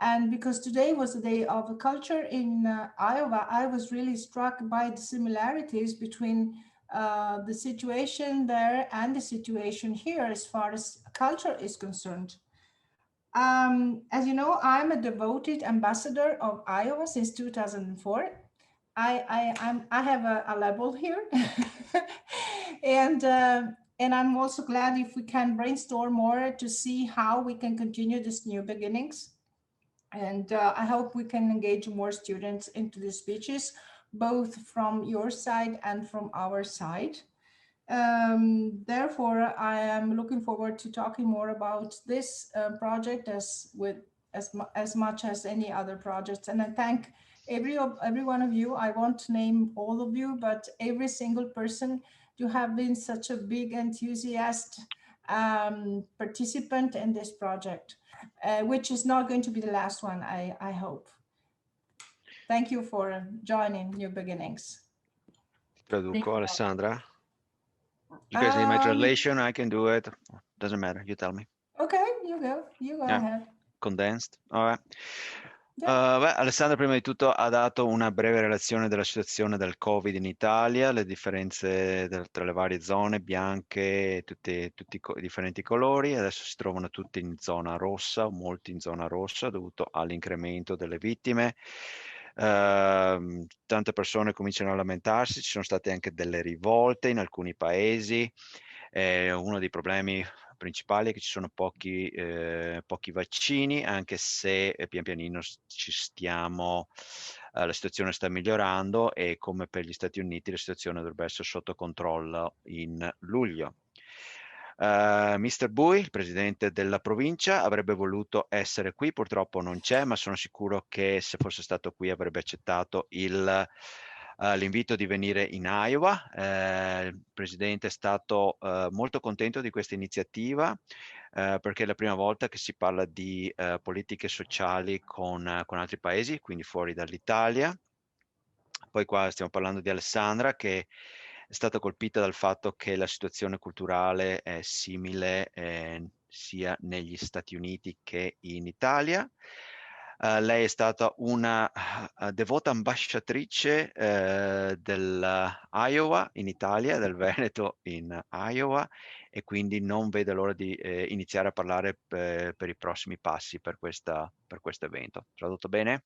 And because today was the day of culture in Iowa, I was really struck by the similarities between the situation there and the situation here as far as culture is concerned. As you know, I'm a devoted ambassador of Iowa since 2004. I have a label here, and I'm also glad if we can brainstorm more to see how we can continue this new beginnings. And I hope we can engage more students into the speeches, both from your side and from our side. Therefore, I am looking forward to talking more about this project as much as any other projects. And I thank every one of you. I won't name all of you, but every single person, you have been such a big enthusiast participant in this project, which is not going to be the last one, I hope. Thank you for joining New Beginnings. Traduco, Alessandra. You guys need my translation? I can do it. Doesn't matter. You tell me. Okay, you go ahead. Condensed. All right. Alessandra prima di tutto ha dato una breve relazione della situazione del Covid in Italia, le differenze tra le varie zone bianche, tutti i differenti colori. Adesso si trovano tutti in zona rossa, molti in zona rossa dovuto all'incremento delle vittime. Tante persone cominciano a lamentarsi, ci sono state anche delle rivolte in alcuni paesi. Uno dei problemi principali è che ci sono pochi vaccini, anche se pian pianino la situazione sta migliorando, e come per gli Stati Uniti la situazione dovrebbe essere sotto controllo in luglio. Mr. Bui, il presidente della provincia, avrebbe voluto essere qui, purtroppo non c'è, ma sono sicuro che se fosse stato qui avrebbe accettato l'invito di venire in Iowa. Il presidente è stato molto contento di questa iniziativa perché è la prima volta che si parla di politiche sociali con altri paesi, quindi fuori dall'Italia. Poi qua stiamo parlando di Alessandra, che è stata colpita dal fatto che la situazione culturale è simile sia negli Stati Uniti che in Italia. Lei è stata una devota ambasciatrice dell'Iowa in Italia, del Veneto in Iowa, e quindi non vede l'ora di iniziare a parlare per i prossimi passi per questo evento. Tradotto bene?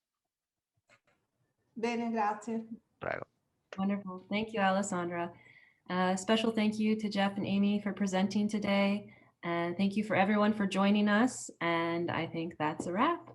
Bene, grazie. Prego. Wonderful. Thank you, Alessandra. Special thank you to Jeff and Amy for presenting today. And thank you for everyone for joining us. And I think that's a wrap.